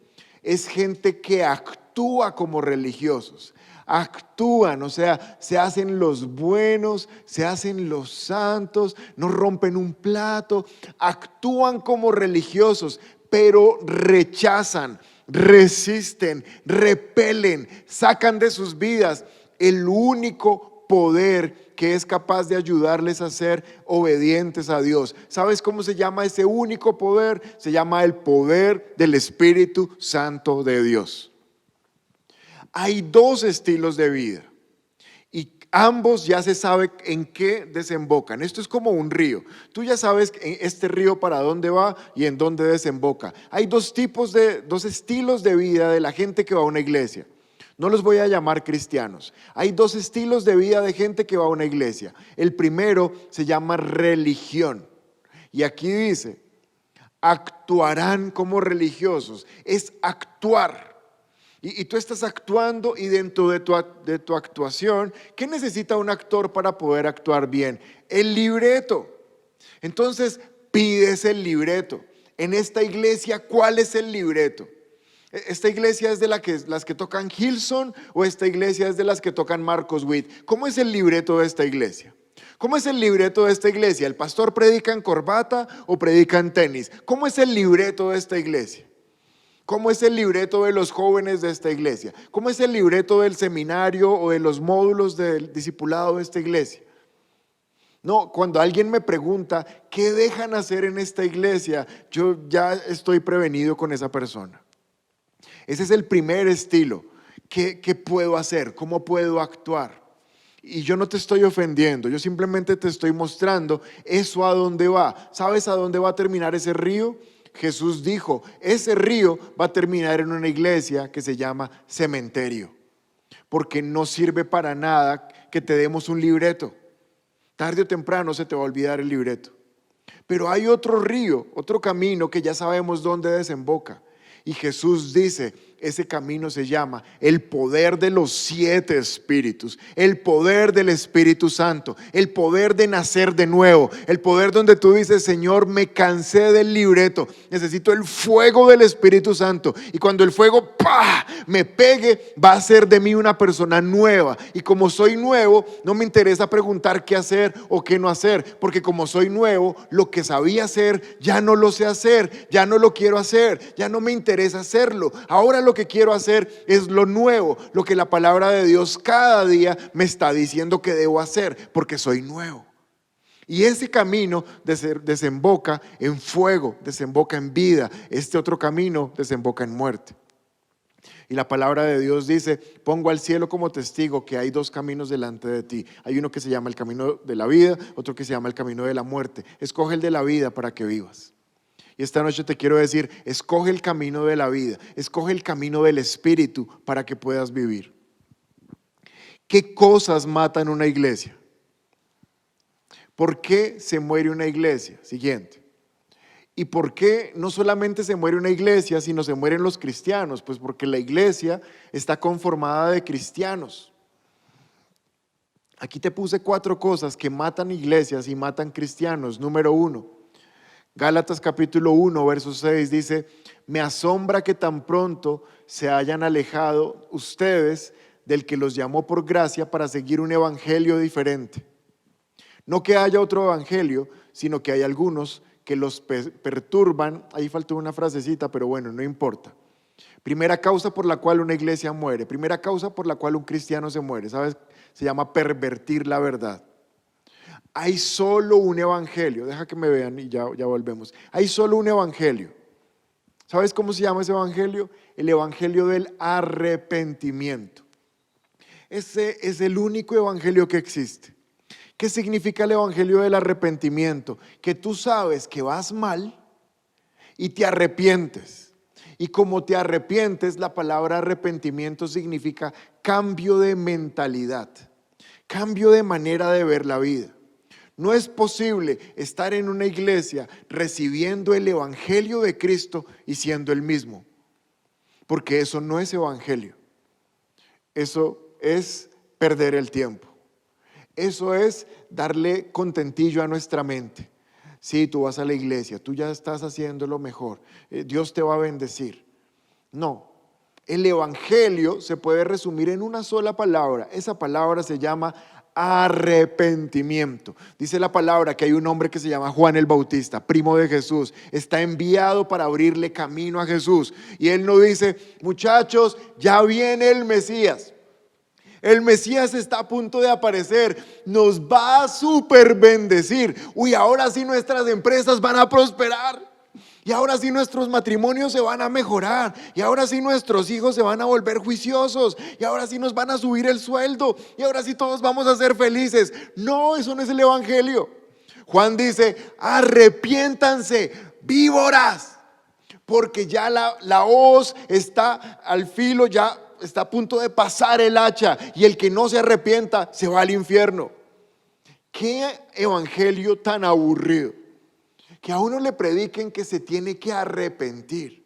es gente que actúa como religiosos. Actúan, o sea, se hacen los buenos, se hacen los santos, no rompen un plato, actúan como religiosos, pero rechazan, resisten, repelen, sacan de sus vidas el único poder que es capaz de ayudarles a ser obedientes a Dios. ¿Sabes cómo se llama ese único poder? Se llama el poder del Espíritu Santo de Dios. Hay 2 estilos de vida y ambos ya se sabe en qué desembocan. Esto es como un río. Tú ya sabes este río para dónde va y en dónde desemboca. Hay 2 estilos de vida de la gente que va a una iglesia. No los voy a llamar cristianos. Hay 2 estilos de vida de gente que va a una iglesia. El primero se llama religión. Y aquí dice, actuarán como religiosos. Es actuar. Y tú estás actuando y dentro de tu actuación, ¿qué necesita un actor para poder actuar bien? El libreto. Entonces pides el libreto. En esta iglesia, ¿cuál es el libreto? ¿Esta iglesia es de las que tocan Hillsong o esta iglesia es de las que tocan Marcos Witt? ¿Cómo es el libreto de esta iglesia? ¿Cómo es el libreto de esta iglesia? ¿El pastor predica en corbata o predica en tenis? ¿Cómo es el libreto de esta iglesia? ¿Cómo es el libreto de los jóvenes de esta iglesia? ¿Cómo es el libreto del seminario o de los módulos del discipulado de esta iglesia? No, cuando alguien me pregunta, ¿qué dejan hacer en esta iglesia? Yo ya estoy prevenido con esa persona. Ese es el primer estilo. ¿Qué puedo hacer? ¿Cómo puedo actuar? Y yo no te estoy ofendiendo, yo simplemente te estoy mostrando eso a dónde va. ¿Sabes a dónde va a terminar ese río? Jesús dijo, ese río va a terminar en una iglesia que se llama cementerio, porque no sirve para nada que te demos un libreto. Tarde o temprano se te va a olvidar el libreto. Pero hay otro río, otro camino que ya sabemos dónde desemboca. Y Jesús dice, ese camino se llama el poder de los 7 espíritus, el poder del Espíritu Santo, el poder de nacer de nuevo, el poder donde tú dices, Señor, me cansé del libreto, necesito el fuego del Espíritu Santo. Y cuando el fuego me pegue, va a hacer de mí una persona nueva. Y como soy nuevo, no me interesa preguntar qué hacer o qué no hacer, porque como soy nuevo, lo que sabía hacer, ya no lo sé hacer, ya no lo quiero hacer, ya no me interesa hacerlo. Ahora lo que quiero hacer es lo nuevo, lo que la palabra de Dios cada día me está diciendo que debo hacer, porque soy nuevo. Y ese camino desemboca en fuego, desemboca en vida. Este otro camino desemboca en muerte. Y la palabra de Dios dice, pongo al cielo como testigo que hay 2 caminos delante de ti. Hay uno que se llama el camino de la vida, otro que se llama el camino de la muerte. Escoge el de la vida para que vivas. Y esta noche te quiero decir, escoge el camino de la vida, escoge el camino del Espíritu para que puedas vivir. ¿Qué cosas matan una iglesia? ¿Por qué se muere una iglesia? Siguiente. ¿Y por qué no solamente se muere una iglesia, sino se mueren los cristianos? Pues porque la iglesia está conformada de cristianos. Aquí te puse 4 cosas que matan iglesias y matan cristianos. Número 1. Gálatas capítulo 1, verso 6 dice, me asombra que tan pronto se hayan alejado ustedes del que los llamó por gracia para seguir un evangelio diferente. No que haya otro evangelio, sino que hay algunos que los perturban. Ahí faltó una frasecita, pero bueno, no importa. Primera causa por la cual una iglesia muere, primera causa por la cual un cristiano se muere, ¿sabes? Se llama pervertir la verdad. Hay solo un evangelio, deja que me vean y ya volvemos. Hay solo un evangelio. ¿Sabes cómo se llama ese evangelio? El evangelio del arrepentimiento. Ese es el único evangelio que existe. ¿Qué significa el evangelio del arrepentimiento? Que tú sabes que vas mal y te arrepientes. Y como te arrepientes, la palabra arrepentimiento significa cambio de mentalidad, cambio de manera de ver la vida. No es posible estar en una iglesia recibiendo el evangelio de Cristo y siendo el mismo, porque eso no es evangelio. Eso es perder el tiempo. Eso es darle contentillo a nuestra mente. Sí, tú vas a la iglesia, tú ya estás haciendo lo mejor, Dios te va a bendecir. No, el evangelio se puede resumir en una sola palabra. Esa palabra se llama arrepentimiento. Dice la palabra que hay un hombre que se llama Juan el Bautista, primo de Jesús, está enviado para abrirle camino a Jesús. Y él no dice, muchachos, ya viene el Mesías. El Mesías está a punto de aparecer, nos va a súper bendecir. Uy, ahora sí nuestras empresas van a prosperar. Y ahora sí nuestros matrimonios se van a mejorar. Y ahora sí nuestros hijos se van a volver juiciosos. Y ahora sí nos van a subir el sueldo. Y ahora sí todos vamos a ser felices. No, eso no es el evangelio. Juan dice, arrepiéntanse, víboras. Porque ya la hoz está al filo, ya está a punto de pasar el hacha. Y el que no se arrepienta se va al infierno. ¿Qué evangelio tan aburrido? Que a uno le prediquen que se tiene que arrepentir.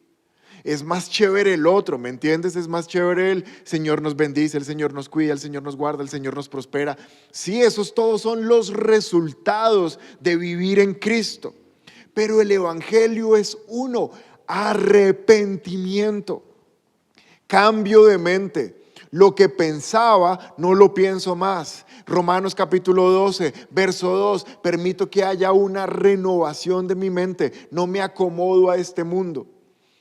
Es más chévere el otro, ¿me entiendes? Es más chévere el Señor nos bendice, el Señor nos cuida, el Señor nos guarda, el Señor nos prospera. Sí, esos todos son los resultados de vivir en Cristo. Pero el evangelio es uno: arrepentimiento, cambio de mente. Lo que pensaba, no lo pienso más. Romanos capítulo 12, verso 2, permito que haya una renovación de mi mente. No me acomodo a este mundo.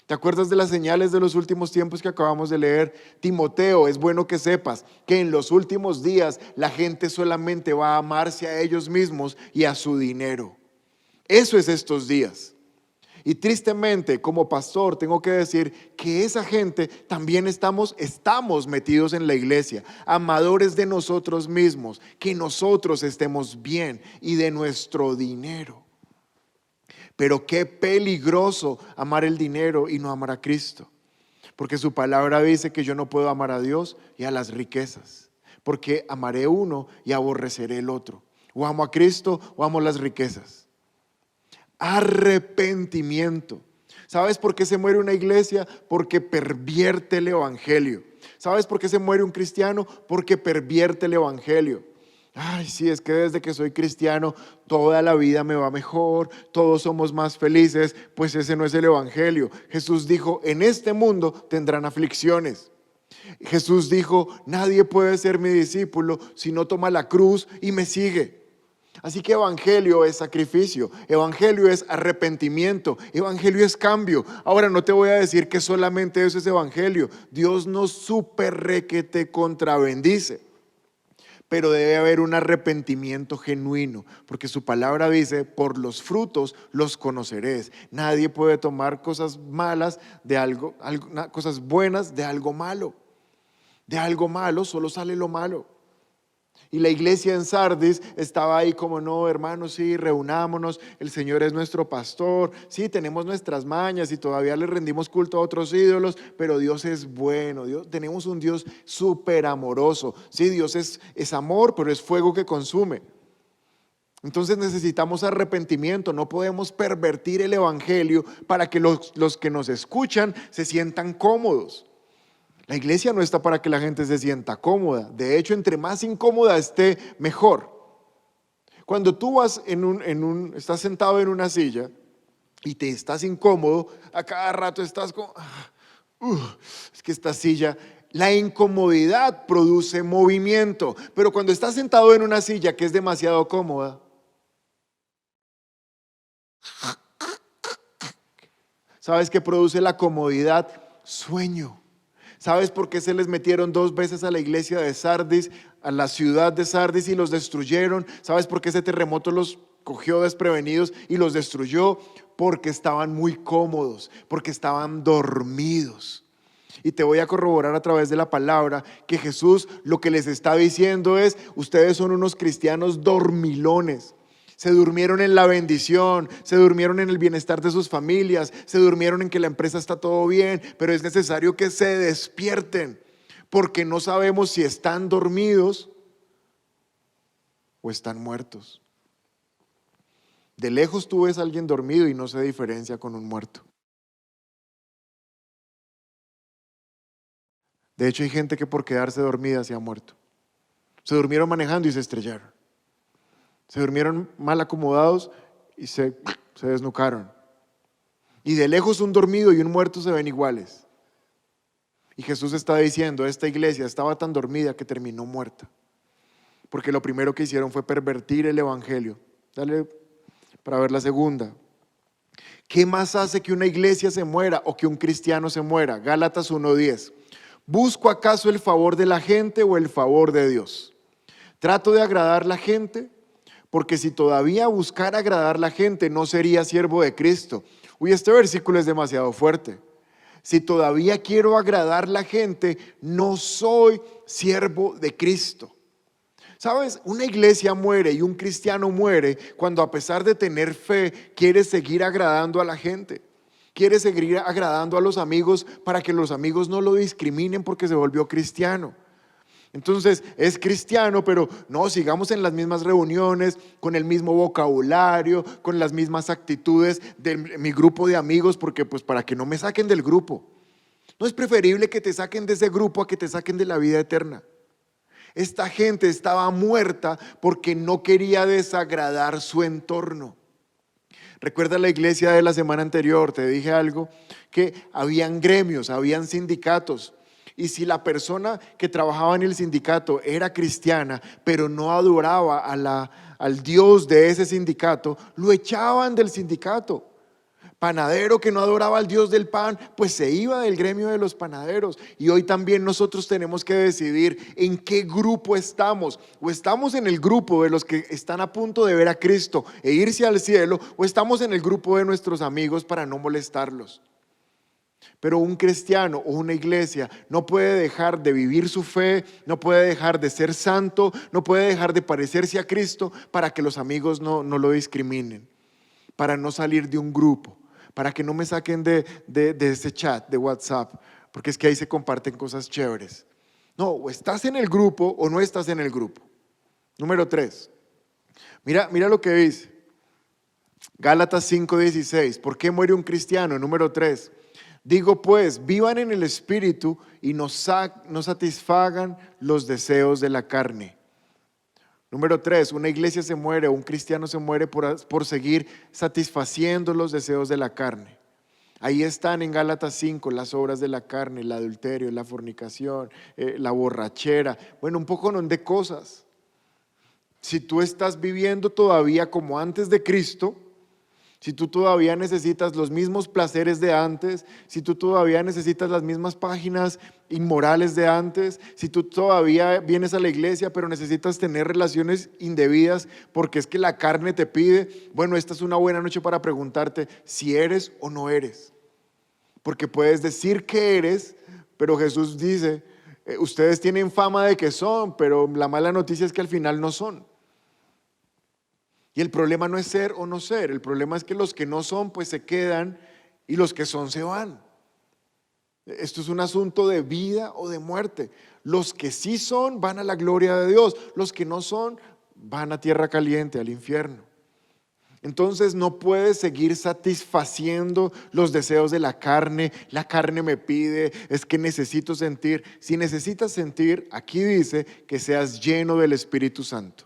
¿Te acuerdas de las señales de los últimos tiempos que acabamos de leer? Timoteo, es bueno que sepas que en los últimos días la gente solamente va a amarse a ellos mismos y a su dinero. Eso es estos días. Y tristemente, como pastor, tengo que decir que esa gente también estamos metidos en la iglesia, amadores de nosotros mismos, que nosotros estemos bien y de nuestro dinero. Pero qué peligroso amar el dinero y no amar a Cristo, porque su palabra dice que yo no puedo amar a Dios y a las riquezas, porque amaré uno y aborreceré el otro. O amo a Cristo o amo las riquezas. Arrepentimiento. ¿Sabes por qué se muere una iglesia? Porque pervierte el evangelio. ¿Sabes por qué se muere un cristiano? Porque pervierte el evangelio. Ay, sí, es que desde que soy cristiano toda la vida me va mejor, todos somos más felices. Pues ese no es el evangelio. Jesús dijo: en este mundo tendrán aflicciones. Jesús dijo: nadie puede ser mi discípulo si no toma la cruz y me sigue. Así que evangelio es sacrificio, evangelio es arrepentimiento, evangelio es cambio. Ahora, no te voy a decir que solamente eso es evangelio. Dios nos super requete contrabendice, pero debe haber un arrepentimiento genuino, porque su palabra dice: por los frutos los conoceréis. Nadie puede tomar cosas malas de algo, cosas buenas de algo malo. De algo malo solo sale lo malo. Y la iglesia en Sardis estaba ahí como: no, hermanos, sí, reunámonos, el Señor es nuestro pastor, sí, tenemos nuestras mañas y todavía le rendimos culto a otros ídolos, pero Dios es bueno, tenemos un Dios súper amoroso. Sí, Dios es amor, pero es fuego que consume. Entonces necesitamos arrepentimiento, no podemos pervertir el evangelio para que los que nos escuchan se sientan cómodos. La iglesia no está para que la gente se sienta cómoda. De hecho, entre más incómoda esté, mejor. Cuando tú vas estás sentado en una silla y te estás incómodo, a cada rato estás como: es que esta silla, la incomodidad produce movimiento. Pero cuando estás sentado en una silla que es demasiado cómoda, ¿sabes qué produce la comodidad? Sueño. ¿Sabes por qué se les metieron 2 veces a la iglesia de Sardis, a la ciudad de Sardis, y los destruyeron? ¿Sabes por qué ese terremoto los cogió desprevenidos y los destruyó? Porque estaban muy cómodos, porque estaban dormidos. Y te voy a corroborar a través de la palabra que Jesús lo que les está diciendo es: ustedes son unos cristianos dormilones. Se durmieron en la bendición, se durmieron en el bienestar de sus familias, se durmieron en que la empresa está todo bien, pero es necesario que se despierten, porque no sabemos si están dormidos o están muertos. De lejos tú ves a alguien dormido y no se diferencia con un muerto. De hecho, hay gente que por quedarse dormida se ha muerto. Se durmieron manejando y se estrellaron. Se durmieron mal acomodados y se desnucaron. Y de lejos un dormido y un muerto se ven iguales. Y Jesús está diciendo: esta iglesia estaba tan dormida que terminó muerta, porque lo primero que hicieron fue pervertir el evangelio. Dale para ver la segunda. ¿Qué más hace que una iglesia se muera o que un cristiano se muera? Gálatas 1:10. ¿Busco acaso el favor de la gente o el favor de Dios? ¿Trato de agradar a la gente? Porque si todavía buscara agradar a la gente, no sería siervo de Cristo. Uy, este versículo es demasiado fuerte. Si todavía quiero agradar a la gente, no soy siervo de Cristo. ¿Sabes? Una iglesia muere y un cristiano muere cuando, a pesar de tener fe, quiere seguir agradando a la gente. Quiere seguir agradando a los amigos para que los amigos no lo discriminen porque se volvió cristiano. Entonces es cristiano, pero no, sigamos en las mismas reuniones, con el mismo vocabulario, con las mismas actitudes de mi grupo de amigos, porque pues para que no me saquen del grupo. ¿No es preferible que te saquen de ese grupo a que te saquen de la vida eterna? Esta gente estaba muerta porque no quería desagradar su entorno. Recuerda la iglesia de la semana anterior, te dije algo, que habían gremios, habían sindicatos. Y si la persona que trabajaba en el sindicato era cristiana, pero no adoraba al Dios de ese sindicato, lo echaban del sindicato. Panadero que no adoraba al Dios del pan, pues se iba del gremio de los panaderos. Y hoy también nosotros tenemos que decidir en qué grupo estamos. O estamos en el grupo de los que están a punto de ver a Cristo e irse al cielo, o estamos en el grupo de nuestros amigos para no molestarlos. Pero un cristiano o una iglesia no puede dejar de vivir su fe, no puede dejar de ser santo, no puede dejar de parecerse a Cristo para que los amigos no lo discriminen, para no salir de un grupo, para que no me saquen de ese chat de WhatsApp, porque es que ahí se comparten cosas chéveres. No, o estás en el grupo o no estás en el grupo. Número 3, mira lo que dice Gálatas 5:16. ¿Por qué muere un cristiano? Número 3. Digo pues, vivan en el Espíritu y no satisfagan los deseos de la carne. Número 3, una iglesia se muere, un cristiano se muere por seguir satisfaciendo los deseos de la carne. Ahí están en Gálatas 5 las obras de la carne, el adulterio, la fornicación, la borrachera, bueno, un poco de cosas. Si tú estás viviendo todavía como antes de Cristo, si tú todavía necesitas los mismos placeres de antes, si tú todavía necesitas las mismas páginas inmorales de antes, si tú todavía vienes a la iglesia pero necesitas tener relaciones indebidas porque es que la carne te pide, bueno, esta es una buena noche para preguntarte si eres o no eres. Porque puedes decir que eres, pero Jesús dice, ustedes tienen fama de que son, pero la mala noticia es que al final no son. Y el problema no es ser o no ser, el problema es que los que no son pues se quedan y los que son se van. Esto es un asunto de vida o de muerte. Los que sí son van a la gloria de Dios, los que no son van a tierra caliente, al infierno. Entonces no puedes seguir satisfaciendo los deseos de la carne me pide, es que necesito sentir. Si necesitas sentir, aquí dice que seas lleno del Espíritu Santo.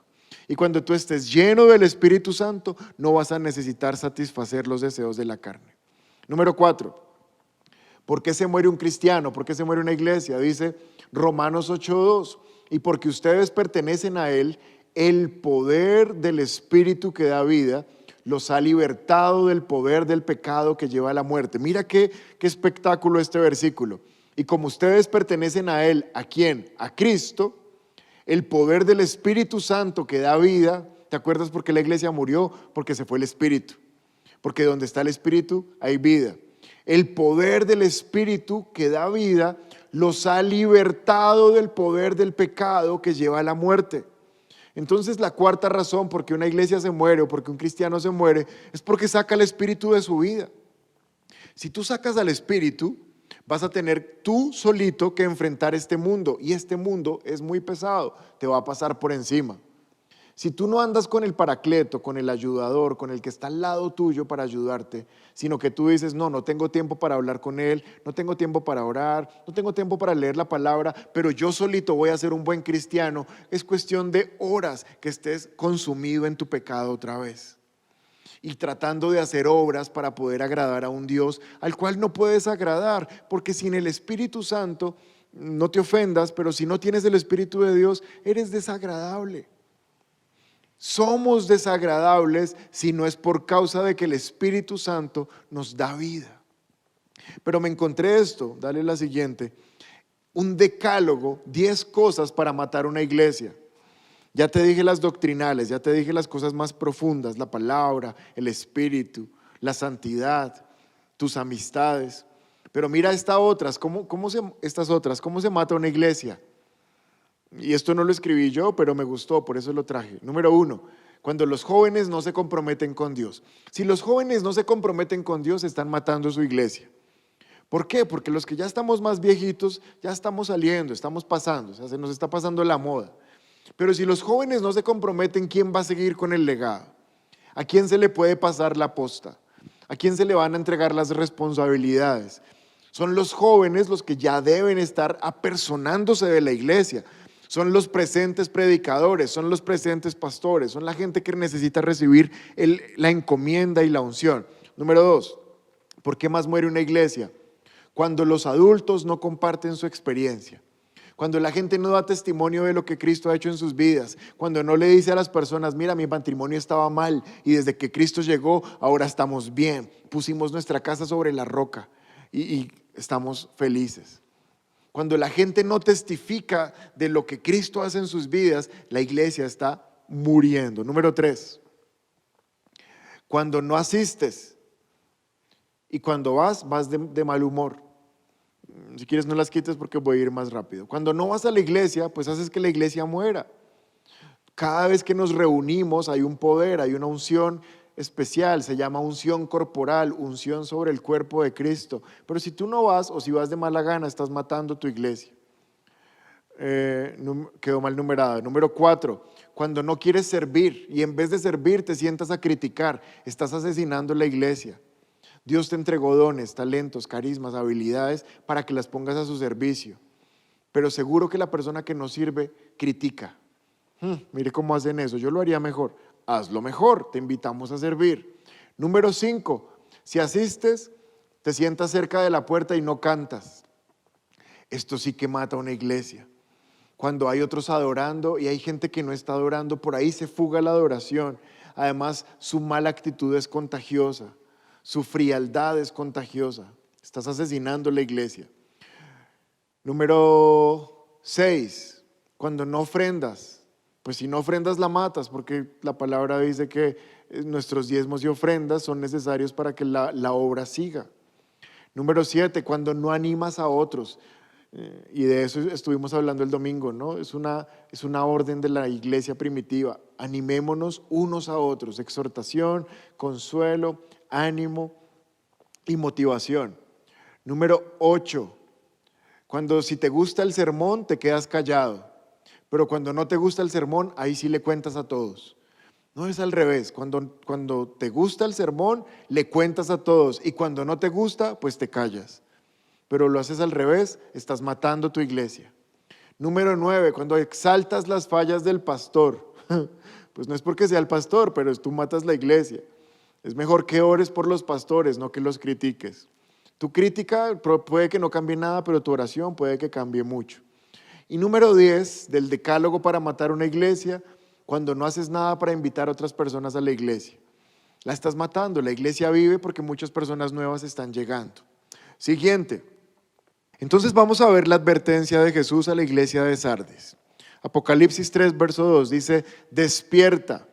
Y cuando tú estés lleno del Espíritu Santo, no vas a necesitar satisfacer los deseos de la carne. Número 4, ¿por qué se muere un cristiano? ¿Por qué se muere una iglesia? Dice Romanos 8:2, y porque ustedes pertenecen a Él, el poder del Espíritu que da vida los ha libertado del poder del pecado que lleva a la muerte. Mira qué espectáculo este versículo. Y como ustedes pertenecen a Él, ¿a quién? A Cristo. El poder del Espíritu Santo que da vida, ¿te acuerdas por qué la iglesia murió? Porque se fue el Espíritu. Porque donde está el Espíritu hay vida. El poder del Espíritu que da vida los ha libertado del poder del pecado que lleva a la muerte. Entonces la cuarta razón por qué una iglesia se muere o porque un cristiano se muere es porque saca el Espíritu de su vida. Si tú sacas al Espíritu, vas a tener tú solito que enfrentar este mundo y este mundo es muy pesado, te va a pasar por encima. Si tú no andas con el paracleto, con el ayudador, con el que está al lado tuyo para ayudarte, sino que tú dices, no tengo tiempo para hablar con él, no tengo tiempo para orar, no tengo tiempo para leer la palabra, pero yo solito voy a ser un buen cristiano, es cuestión de horas que estés consumido en tu pecado otra vez. Y tratando de hacer obras para poder agradar a un Dios al cual no puedes agradar, porque sin el Espíritu Santo, no te ofendas, pero si no tienes el Espíritu de Dios, eres desagradable. Somos desagradables si no es por causa de que el Espíritu Santo nos da vida. Pero me encontré esto, dale la siguiente, un decálogo, 10 cosas para matar una iglesia. Ya te dije las doctrinales, ya te dije las cosas más profundas, la palabra, el Espíritu, la santidad, tus amistades. Pero mira estas otras, ¿cómo se mata una iglesia? Y esto no lo escribí yo, pero me gustó, por eso lo traje. Número 1, cuando los jóvenes no se comprometen con Dios. Si los jóvenes no se comprometen con Dios, están matando su iglesia. ¿Por qué? Porque los que ya estamos más viejitos, ya estamos saliendo, estamos pasando, o sea, se nos está pasando la moda. Pero si los jóvenes no se comprometen, ¿quién va a seguir con el legado? ¿A quién se le puede pasar la posta? ¿A quién se le van a entregar las responsabilidades? Son los jóvenes los que ya deben estar apersonándose de la iglesia. Son los presentes predicadores, son los presentes pastores, son la gente que necesita recibir la encomienda y la unción. Número 2, ¿por qué más muere una iglesia? Cuando los adultos no comparten su experiencia. Cuando la gente no da testimonio de lo que Cristo ha hecho en sus vidas, cuando no le dice a las personas, mira, mi matrimonio estaba mal y desde que Cristo llegó, ahora estamos bien, pusimos nuestra casa sobre la roca y estamos felices. Cuando la gente no testifica de lo que Cristo hace en sus vidas, la iglesia está muriendo. Número 3, cuando no asistes y cuando vas de mal humor. Si quieres no las quites porque voy a ir más rápido. Cuando no vas a la iglesia, pues haces que la iglesia muera. Cada vez que nos reunimos hay un poder, hay una unción especial, se llama unción corporal, unción sobre el cuerpo de Cristo. Pero si tú no vas o si vas de mala gana, estás matando tu iglesia. Quedó mal numerada. Número 4, cuando no quieres servir y en vez de servir te sientas a criticar, estás asesinando la iglesia. Dios te entregó dones, talentos, carismas, habilidades para que las pongas a su servicio. Pero seguro que la persona que no sirve critica. Mire cómo hacen eso, yo lo haría mejor. Hazlo mejor, te invitamos a servir. Número 5, si asistes, te sientas cerca de la puerta y no cantas. Esto sí que mata a una iglesia. Cuando hay otros adorando y hay gente que no está adorando, por ahí se fuga la adoración. Además, su mala actitud es contagiosa. Su frialdad es contagiosa. Estás asesinando la iglesia. Número 6, cuando no ofrendas. Pues si no ofrendas la matas, porque la palabra dice que nuestros diezmos y ofrendas son necesarios para que la obra siga. Número 7, cuando no animas a otros. Y de eso estuvimos hablando el domingo, ¿no? Es una orden de la iglesia primitiva. Animémonos unos a otros. Exhortación, consuelo, ánimo y motivación. Número 8, si te gusta el sermón, te quedas callado, pero cuando no te gusta el sermón, ahí sí le cuentas a todos. No es al revés, cuando te gusta el sermón, le cuentas a todos, y cuando no te gusta, pues te callas. Pero lo haces al revés, estás matando tu iglesia. Número 9, cuando exaltas las fallas del pastor, pues no es porque sea el pastor, pero tú matas la iglesia. Es mejor que ores por los pastores, no que los critiques. Tu crítica puede que no cambie nada, pero tu oración puede que cambie mucho. Y número 10, del decálogo para matar una iglesia, cuando no haces nada para invitar a otras personas a la iglesia. La estás matando, la iglesia vive porque muchas personas nuevas están llegando. Siguiente. Entonces vamos a ver la advertencia de Jesús a la iglesia de Sardes. Apocalipsis 3, verso 2 dice, despierta.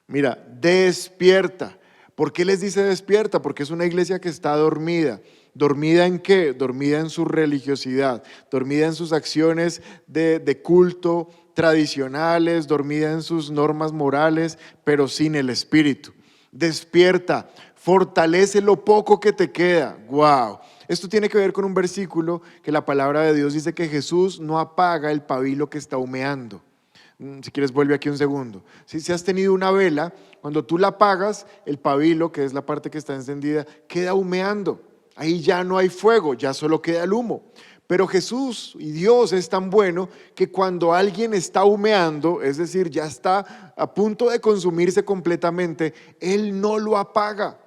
Mira, despierta. ¿Por qué les dice despierta? Porque es una iglesia que está dormida. ¿Dormida en qué? Dormida en su religiosidad, dormida en sus acciones de culto tradicionales, dormida en sus normas morales, pero sin el Espíritu. Despierta, fortalece lo poco que te queda. ¡Wow! Esto tiene que ver con un versículo que la palabra de Dios dice que Jesús no apaga el pabilo que está humeando. Si quieres vuelve aquí un segundo. Si has tenido una vela, cuando tú la apagas, el pabilo, que es la parte que está encendida, queda humeando. Ahí ya no hay fuego, ya solo queda el humo. Pero Jesús y Dios es tan bueno que cuando alguien está humeando, es decir, ya está a punto de consumirse completamente, Él no lo apaga.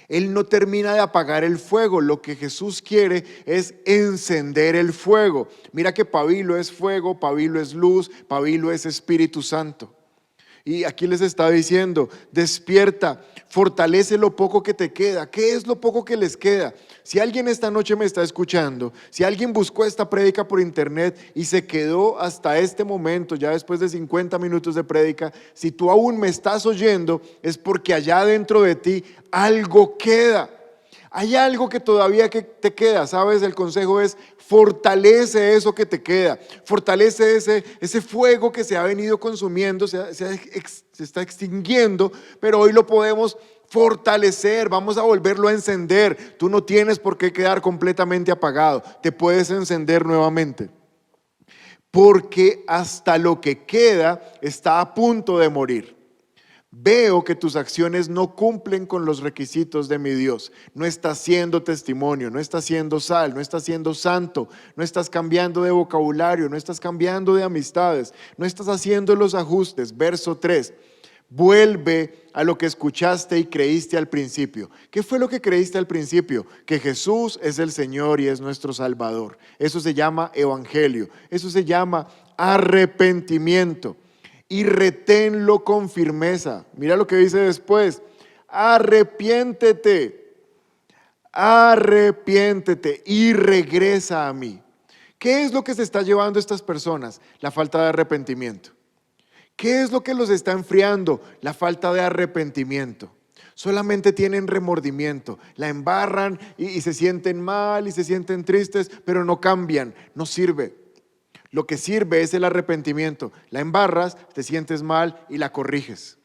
Él no termina de apagar el fuego. Lo que Jesús quiere es encender el fuego. Mira que pabilo es fuego, pabilo es luz, pabilo es Espíritu Santo. Y aquí les está diciendo, despierta, fortalece lo poco que te queda. ¿Qué es lo poco que les queda? Si alguien esta noche me está escuchando, si alguien buscó esta prédica por internet y se quedó hasta este momento, ya después de 50 minutos de prédica, si tú aún me estás oyendo, es porque allá dentro de ti algo queda. Hay algo que todavía que te queda, ¿sabes? El consejo es fortalece eso que te queda, fortalece ese fuego que se ha venido consumiendo, se está extinguiendo, pero hoy lo podemos fortalecer, vamos a volverlo a encender. Tú no tienes por qué quedar completamente apagado, te puedes encender nuevamente, porque hasta lo que queda está a punto de morir. Veo que tus acciones no cumplen con los requisitos de mi Dios. No estás siendo testimonio, no estás siendo sal, no estás siendo santo, no estás cambiando de vocabulario, no estás cambiando de amistades, no estás haciendo los ajustes. Verso 3. Vuelve a lo que escuchaste y creíste al principio. ¿Qué fue lo que creíste al principio? Que Jesús es el Señor y es nuestro Salvador. Eso se llama evangelio. Eso se llama arrepentimiento. Y reténlo con firmeza. Mira lo que dice después. Arrepiéntete. Arrepiéntete y regresa a mí. ¿Qué es lo que se está llevando a estas personas? La falta de arrepentimiento. ¿Qué es lo que los está enfriando? La falta de arrepentimiento. Solamente tienen remordimiento, la embarran y se sienten mal y se sienten tristes, pero no cambian, no sirve. Lo que sirve es el arrepentimiento. La embarras, te sientes mal y la corriges.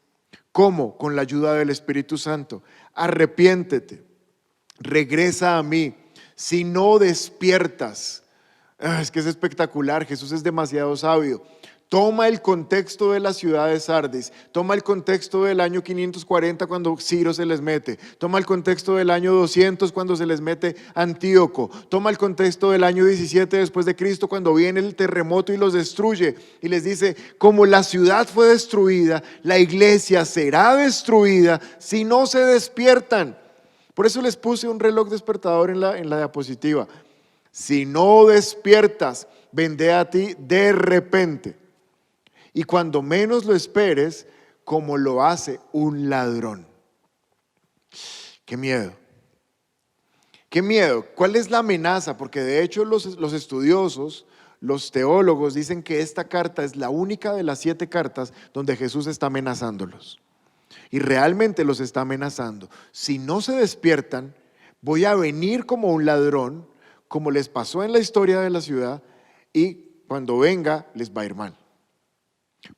¿Cómo? Con la ayuda del Espíritu Santo. Arrepiéntete, regresa a mí. Si no despiertas, es que es espectacular, Jesús es demasiado sabio. Toma el contexto de la ciudad de Sardis, toma el contexto del año 540 cuando Ciro se les mete, toma el contexto del año 200 cuando se les mete Antíoco, toma el contexto del año 17 después de Cristo cuando viene el terremoto y los destruye y les dice, como la ciudad fue destruida, la iglesia será destruida si no se despiertan. Por eso les puse un reloj despertador en la diapositiva. Si no despiertas, vendré a ti de repente. Y cuando menos lo esperes, como lo hace un ladrón. ¡Qué miedo! ¡Qué miedo! ¿Cuál es la amenaza? Porque de hecho los estudiosos, los teólogos dicen que esta carta es la única de las 7 cartas donde Jesús está amenazándolos. Y realmente los está amenazando. Si no se despiertan, voy a venir como un ladrón, como les pasó en la historia de la ciudad, y cuando venga les va a ir mal.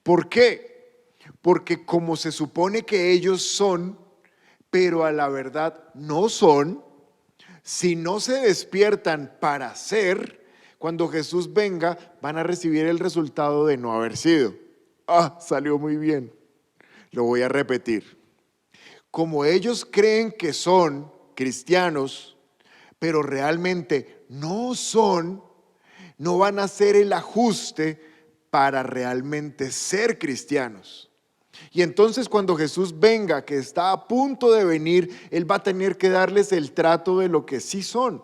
¿Por qué? Porque como se supone que ellos son, pero a la verdad no son, si no se despiertan para ser, cuando Jesús venga van a recibir el resultado de no haber sido. Salió muy bien. Lo voy a repetir. Como ellos creen que son cristianos, pero realmente no son, no van a hacer el ajuste para realmente ser cristianos. Y entonces cuando Jesús venga, que está a punto de venir, Él va a tener que darles el trato de lo que sí son.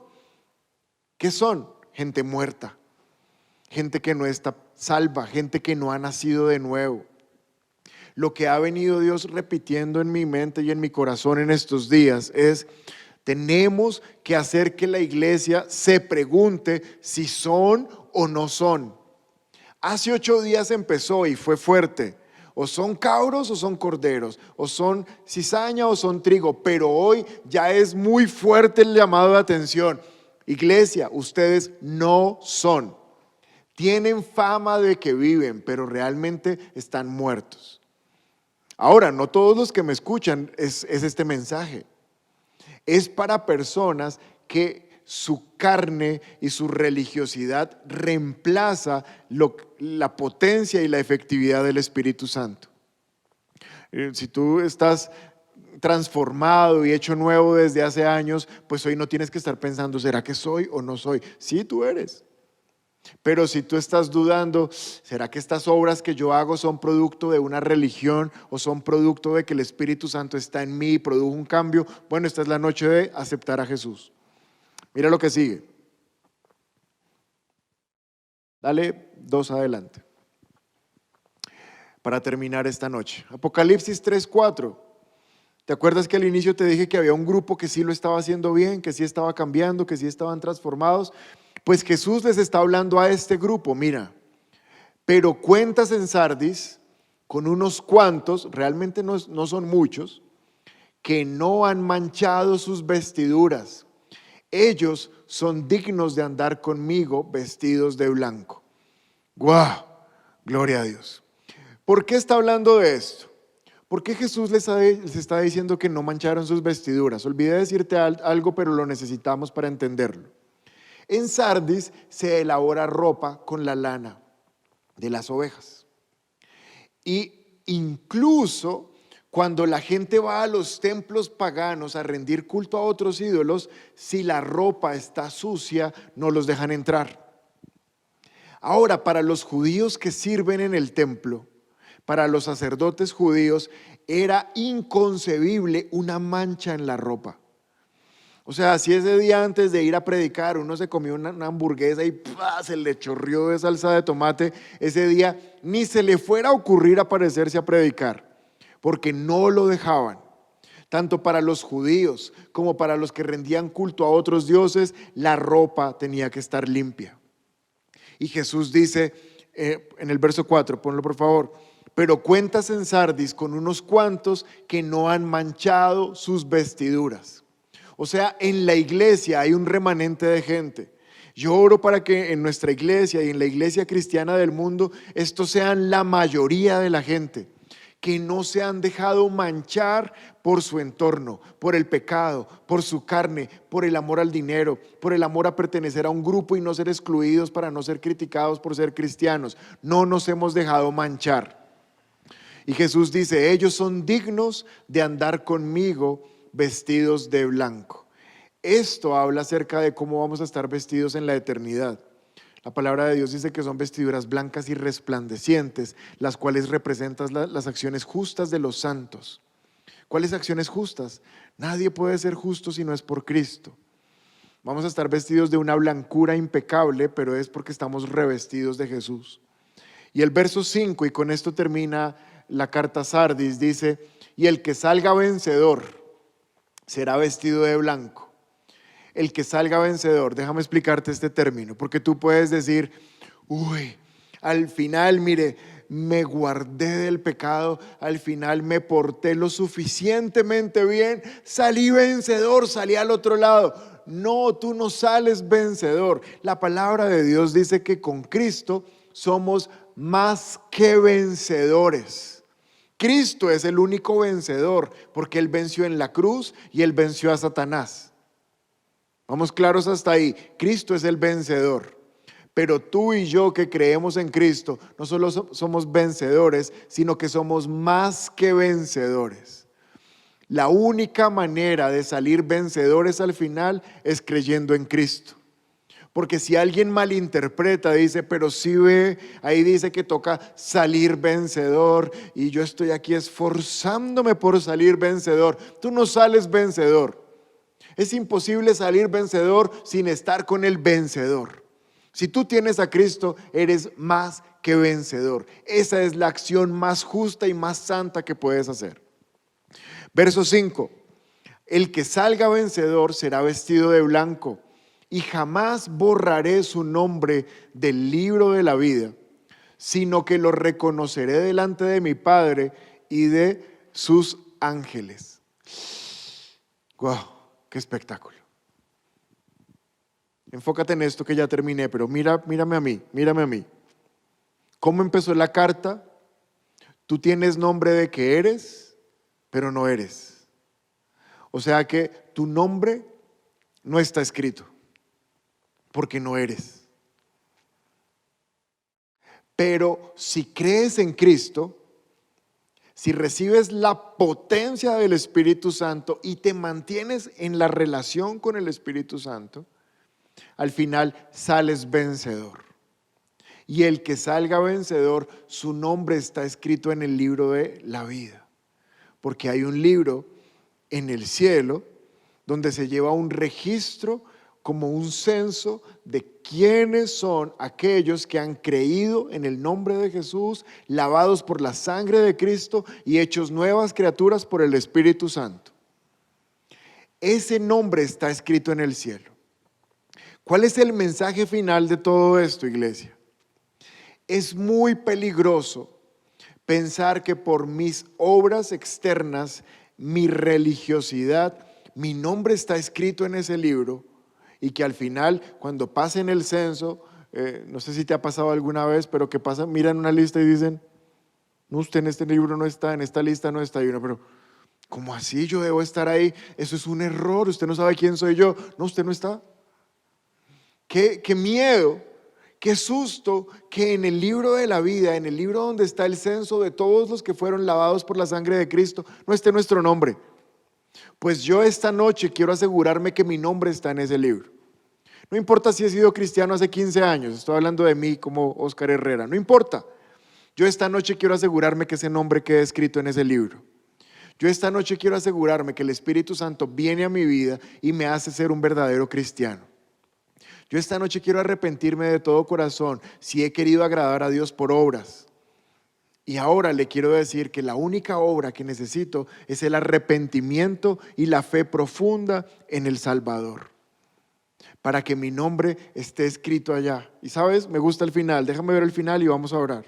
¿Qué son? Gente muerta, gente que no está salva, gente que no ha nacido de nuevo. Lo que ha venido Dios repitiendo en mi mente y en mi corazón en estos días es: tenemos que hacer que la iglesia se pregunte si son o no son. Hace 8 días empezó y fue fuerte. O son cabros o son corderos, o son cizaña o son trigo, pero hoy ya es muy fuerte el llamado de atención. Iglesia, ustedes no son. Tienen fama de que viven, pero realmente están muertos. Ahora, no todos los que me escuchan es este mensaje. Es para personas que su carne y su religiosidad reemplaza la potencia y la efectividad del Espíritu Santo. Si tú estás transformado y hecho nuevo desde hace años, pues hoy no tienes que estar pensando, ¿será que soy o no soy? Sí, tú eres. Pero si tú estás dudando, ¿será que estas obras que yo hago son producto de una religión o son producto de que el Espíritu Santo está en mí y produjo un cambio? Bueno, esta es la noche de aceptar a Jesús. Mira lo que sigue. Dale 2 adelante. Para terminar esta noche. Apocalipsis 3:4. ¿Te acuerdas que al inicio te dije que había un grupo que sí lo estaba haciendo bien, que sí estaba cambiando, que sí estaban transformados? Pues Jesús les está hablando a este grupo. Mira, pero cuentas en Sardis con unos cuantos, realmente no son muchos, que no han manchado sus vestiduras. Ellos son dignos de andar conmigo vestidos de blanco. ¡Guau! Gloria a Dios. ¿Por qué está hablando de esto? ¿Por qué Jesús les está diciendo que no mancharon sus vestiduras? Olvidé decirte algo, pero lo necesitamos para entenderlo. En Sardis se elabora ropa con la lana de las ovejas. Y incluso Cuando la gente va a los templos paganos a rendir culto a otros ídolos, si la ropa está sucia, no los dejan entrar. Ahora, para los judíos que sirven en el templo, para los sacerdotes judíos, era inconcebible una mancha en la ropa. O sea, si ese día antes de ir a predicar uno se comió una hamburguesa y ¡pah!, se le chorrió de salsa de tomate, ese día ni se le fuera a ocurrir aparecerse a predicar, porque no lo dejaban. Tanto para los judíos como para los que rendían culto a otros dioses, la ropa tenía que estar limpia. Y Jesús dice en el verso 4, ponlo por favor, pero cuentas en Sardis con unos cuantos que no han manchado sus vestiduras. O sea, en la iglesia hay un remanente de gente. Yo oro para que en nuestra iglesia y en la iglesia cristiana del mundo, estos sean la mayoría de la gente, que no se han dejado manchar por su entorno, por el pecado, por su carne, por el amor al dinero, por el amor a pertenecer a un grupo y no ser excluidos para no ser criticados por ser cristianos. No nos hemos dejado manchar. Y Jesús dice, ellos son dignos de andar conmigo vestidos de blanco. Esto habla acerca de cómo vamos a estar vestidos en la eternidad. La palabra de Dios dice que son vestiduras blancas y resplandecientes, las cuales representan las acciones justas de los santos. ¿Cuáles acciones justas? Nadie puede ser justo si no es por Cristo. Vamos a estar vestidos de una blancura impecable, pero es porque estamos revestidos de Jesús. Y el verso 5, y con esto termina la carta a Sardis, dice, y el que salga vencedor será vestido de blanco. El que salga vencedor, déjame explicarte este término, porque tú puedes decir, uy, al final, mire, me guardé del pecado, al final me porté lo suficientemente bien, salí vencedor, salí al otro lado. No, tú no sales vencedor. La palabra de Dios dice que con Cristo somos más que vencedores. Cristo es el único vencedor porque Él venció en la cruz y Él venció a Satanás. Vamos claros hasta ahí. Cristo es el vencedor. Pero tú y yo que creemos en Cristo no solo somos vencedores, sino que somos más que vencedores. La única manera de salir vencedores al final es creyendo en Cristo. Porque si alguien malinterpreta, dice, pero si ve, ahí dice que toca salir vencedor y yo estoy aquí esforzándome por salir vencedor. Tú no sales vencedor. Es imposible salir vencedor sin estar con el vencedor. Si tú tienes a Cristo, eres más que vencedor. Esa es la acción más justa y más santa que puedes hacer. Verso 5. El que salga vencedor será vestido de blanco, y jamás borraré su nombre del libro de la vida, sino que lo reconoceré delante de mi Padre y de sus ángeles. ¡Wow! ¡Qué espectáculo! Enfócate en esto que ya terminé, pero mírame a mí. ¿Cómo empezó la carta? Tú tienes nombre de que eres, pero no eres. O sea que tu nombre no está escrito, porque no eres. Pero si crees en Cristo, si recibes la potencia del Espíritu Santo y te mantienes en la relación con el Espíritu Santo, al final sales vencedor. Y el que salga vencedor, su nombre está escrito en el libro de la vida. Porque hay un libro en el cielo donde se lleva un registro como un censo de quiénes son aquellos que han creído en el nombre de Jesús, lavados por la sangre de Cristo y hechos nuevas criaturas por el Espíritu Santo. Ese nombre está escrito en el cielo. ¿Cuál es el mensaje final de todo esto, iglesia? Es muy peligroso pensar que por mis obras externas, mi religiosidad, mi nombre está escrito en ese libro y que al final, cuando pasen el censo, no sé si te ha pasado alguna vez, pero que pasan, miran una lista y dicen, no, usted en este libro no está, en esta lista no está. Y uno, pero ¿cómo así? Yo debo estar ahí. Eso es un error, usted no sabe quién soy yo. No, usted no está. Qué miedo Qué susto que en el libro de la vida, en el libro donde está el censo de todos los que fueron lavados por la sangre de Cristo, no esté nuestro nombre. Pues yo esta noche quiero asegurarme que mi nombre está en ese libro. No importa si he sido cristiano hace 15 años, estoy hablando de mí como Oscar Herrera, no importa. Yo esta noche quiero asegurarme que ese nombre quede escrito en ese libro. Yo esta noche quiero asegurarme que el Espíritu Santo viene a mi vida y me hace ser un verdadero cristiano. Yo esta noche quiero arrepentirme de todo corazón si he querido agradar a Dios por obras. Y ahora le quiero decir que la única obra que necesito es el arrepentimiento y la fe profunda en el Salvador, para que mi nombre esté escrito allá. Y sabes, me gusta el final, déjame ver el final y vamos a orar.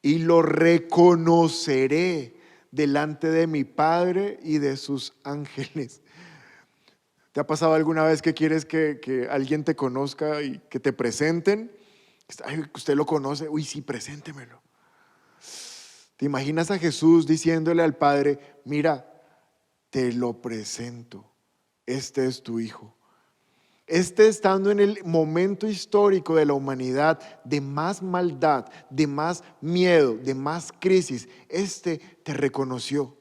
Y lo reconoceré delante de mi Padre y de sus ángeles. ¿Te ha pasado alguna vez que quieres que alguien te conozca y que te presenten? Ay, usted lo conoce, uy sí, preséntemelo. ¿Te imaginas a Jesús diciéndole al Padre, mira, te lo presento, este es tu Hijo? Estando en el momento histórico de la humanidad de más maldad, de más miedo, de más crisis, te reconoció.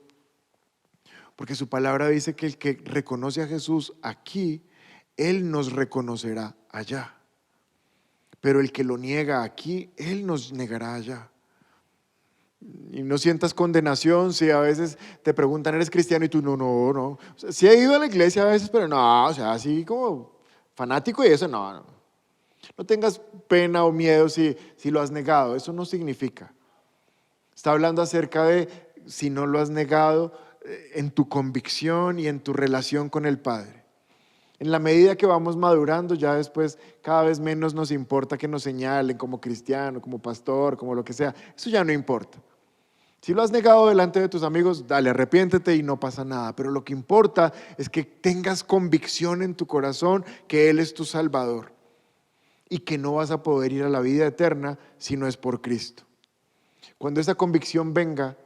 Porque su palabra dice que el que reconoce a Jesús aquí, Él nos reconocerá allá. Pero el que lo niega aquí, Él nos negará allá. Y no sientas condenación si a veces te preguntan, ¿eres cristiano? Y tú, no. O sea, sí he ido a la iglesia a veces, pero no, o sea, así como fanático y eso, no. No tengas pena o miedo si lo has negado, eso no significa. Está hablando acerca de si no lo has negado en tu convicción y en tu relación con el Padre. En la medida que vamos madurando, ya después cada vez menos nos importa que nos señalen como cristiano, como pastor, como lo que sea. Eso ya no importa. Si lo has negado delante de tus amigos, dale, arrepiéntete y no pasa nada. Pero lo que importa es que tengas convicción en tu corazón que Él es tu Salvador y que no vas a poder ir a la vida eterna si no es por Cristo. Cuando esa convicción venga,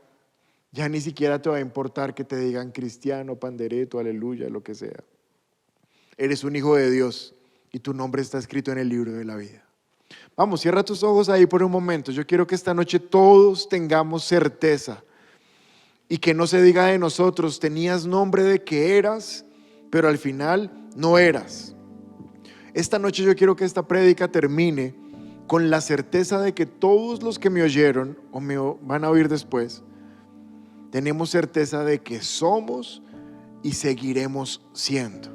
ya ni siquiera te va a importar que te digan cristiano, pandereto, aleluya, lo que sea. Eres un hijo de Dios y tu nombre está escrito en el libro de la vida. Vamos, cierra tus ojos ahí por un momento. Yo quiero que esta noche todos tengamos certeza y que no se diga de nosotros, tenías nombre de que eras, pero al final no eras. Esta noche yo quiero que esta prédica termine con la certeza de que todos los que me oyeron o me van a oír después, tenemos certeza de que somos y seguiremos siendo.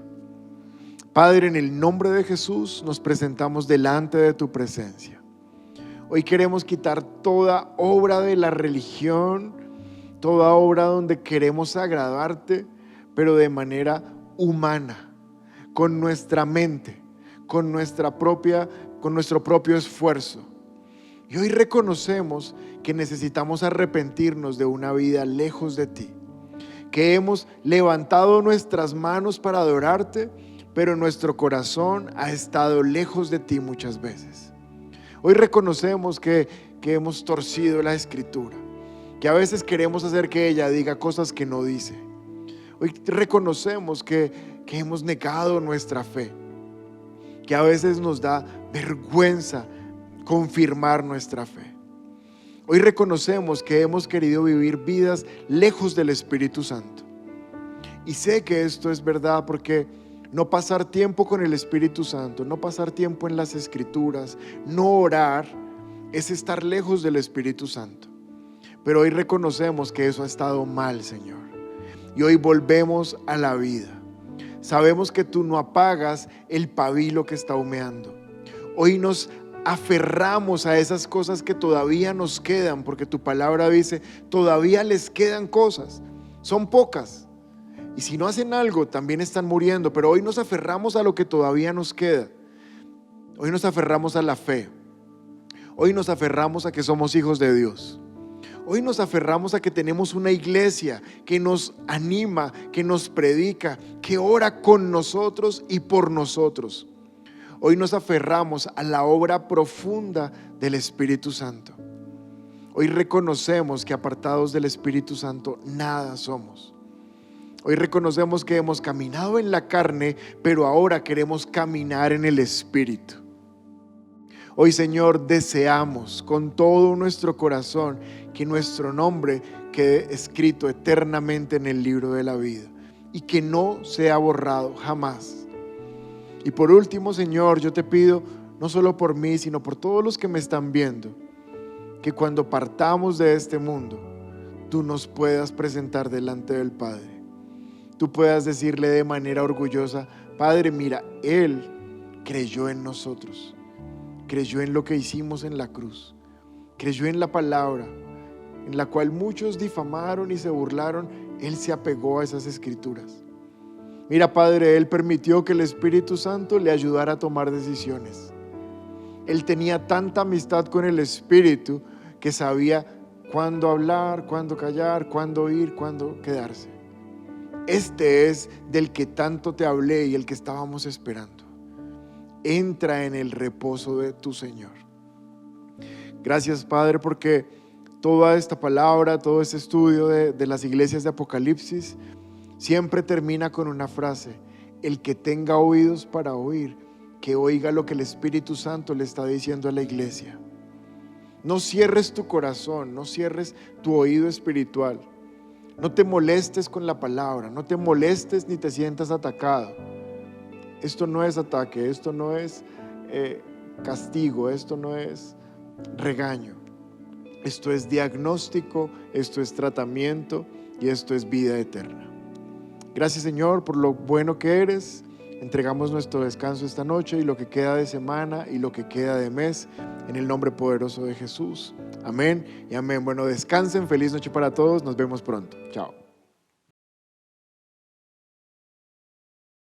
Padre, en el nombre de Jesús nos presentamos delante de tu presencia. Hoy queremos quitar toda obra de la religión, toda obra donde queremos agradarte, pero de manera humana, con nuestra mente, con nuestro propio esfuerzo. Y hoy reconocemos que necesitamos arrepentirnos de una vida lejos de ti, que hemos levantado nuestras manos para adorarte, pero nuestro corazón ha estado lejos de ti muchas veces. Hoy reconocemos que hemos torcido la Escritura, que a veces queremos hacer que ella diga cosas que no dice. Hoy reconocemos que hemos negado nuestra fe, que a veces nos da vergüenza confirmar nuestra fe. Hoy reconocemos que hemos querido vivir vidas lejos del Espíritu Santo. Y sé que esto es verdad porque no pasar tiempo con el Espíritu Santo, no pasar tiempo en las Escrituras, no orar, es estar lejos del Espíritu Santo. Pero hoy reconocemos que eso ha estado mal, Señor. Y hoy volvemos a la vida. Sabemos que tú no apagas el pabilo que está humeando. Hoy nos aferramos a esas cosas que todavía nos quedan, porque tu palabra dice, todavía les quedan cosas. Son pocas. Y si no hacen algo, también están muriendo. Pero hoy nos aferramos a lo que todavía nos queda. Hoy nos aferramos a la fe. Hoy nos aferramos a que somos hijos de Dios. Hoy nos aferramos a que tenemos una iglesia que nos anima, que nos predica, que ora con nosotros y por nosotros. Hoy nos aferramos a la obra profunda del Espíritu Santo. Hoy reconocemos que apartados del Espíritu Santo nada somos. Hoy reconocemos que hemos caminado en la carne, pero ahora queremos caminar en el Espíritu. Hoy, Señor, deseamos con todo nuestro corazón que nuestro nombre quede escrito eternamente en el libro de la vida y que no sea borrado jamás. Y por último, Señor, yo te pido, no solo por mí, sino por todos los que me están viendo, que cuando partamos de este mundo, tú nos puedas presentar delante del Padre. Tú puedas decirle de manera orgullosa: Padre, mira, Él creyó en nosotros, creyó en lo que hicimos en la cruz, creyó en la palabra, en la cual muchos difamaron y se burlaron. Él se apegó a esas escrituras. Mira, Padre, Él permitió que el Espíritu Santo le ayudara a tomar decisiones. Él tenía tanta amistad con el Espíritu que sabía cuándo hablar, cuándo callar, cuándo ir, cuándo quedarse. Este es del que tanto te hablé y el que estábamos esperando. Entra en el reposo de tu Señor. Gracias, Padre, porque toda esta palabra, todo este estudio de las iglesias de Apocalipsis siempre termina con una frase: el que tenga oídos para oír, que oiga lo que el Espíritu Santo le está diciendo a la iglesia. No cierres tu corazón, no cierres tu oído espiritual. No te molestes con la palabra, no te molestes ni te sientas atacado. Esto no es ataque, esto no es castigo, esto no es regaño. Esto es diagnóstico, esto es tratamiento y esto es vida eterna. Gracias, Señor, por lo bueno que eres. Entregamos nuestro descanso esta noche y lo que queda de semana y lo que queda de mes en el nombre poderoso de Jesús. Amén y amén. Bueno, descansen. Feliz noche para todos. Nos vemos pronto. Chao.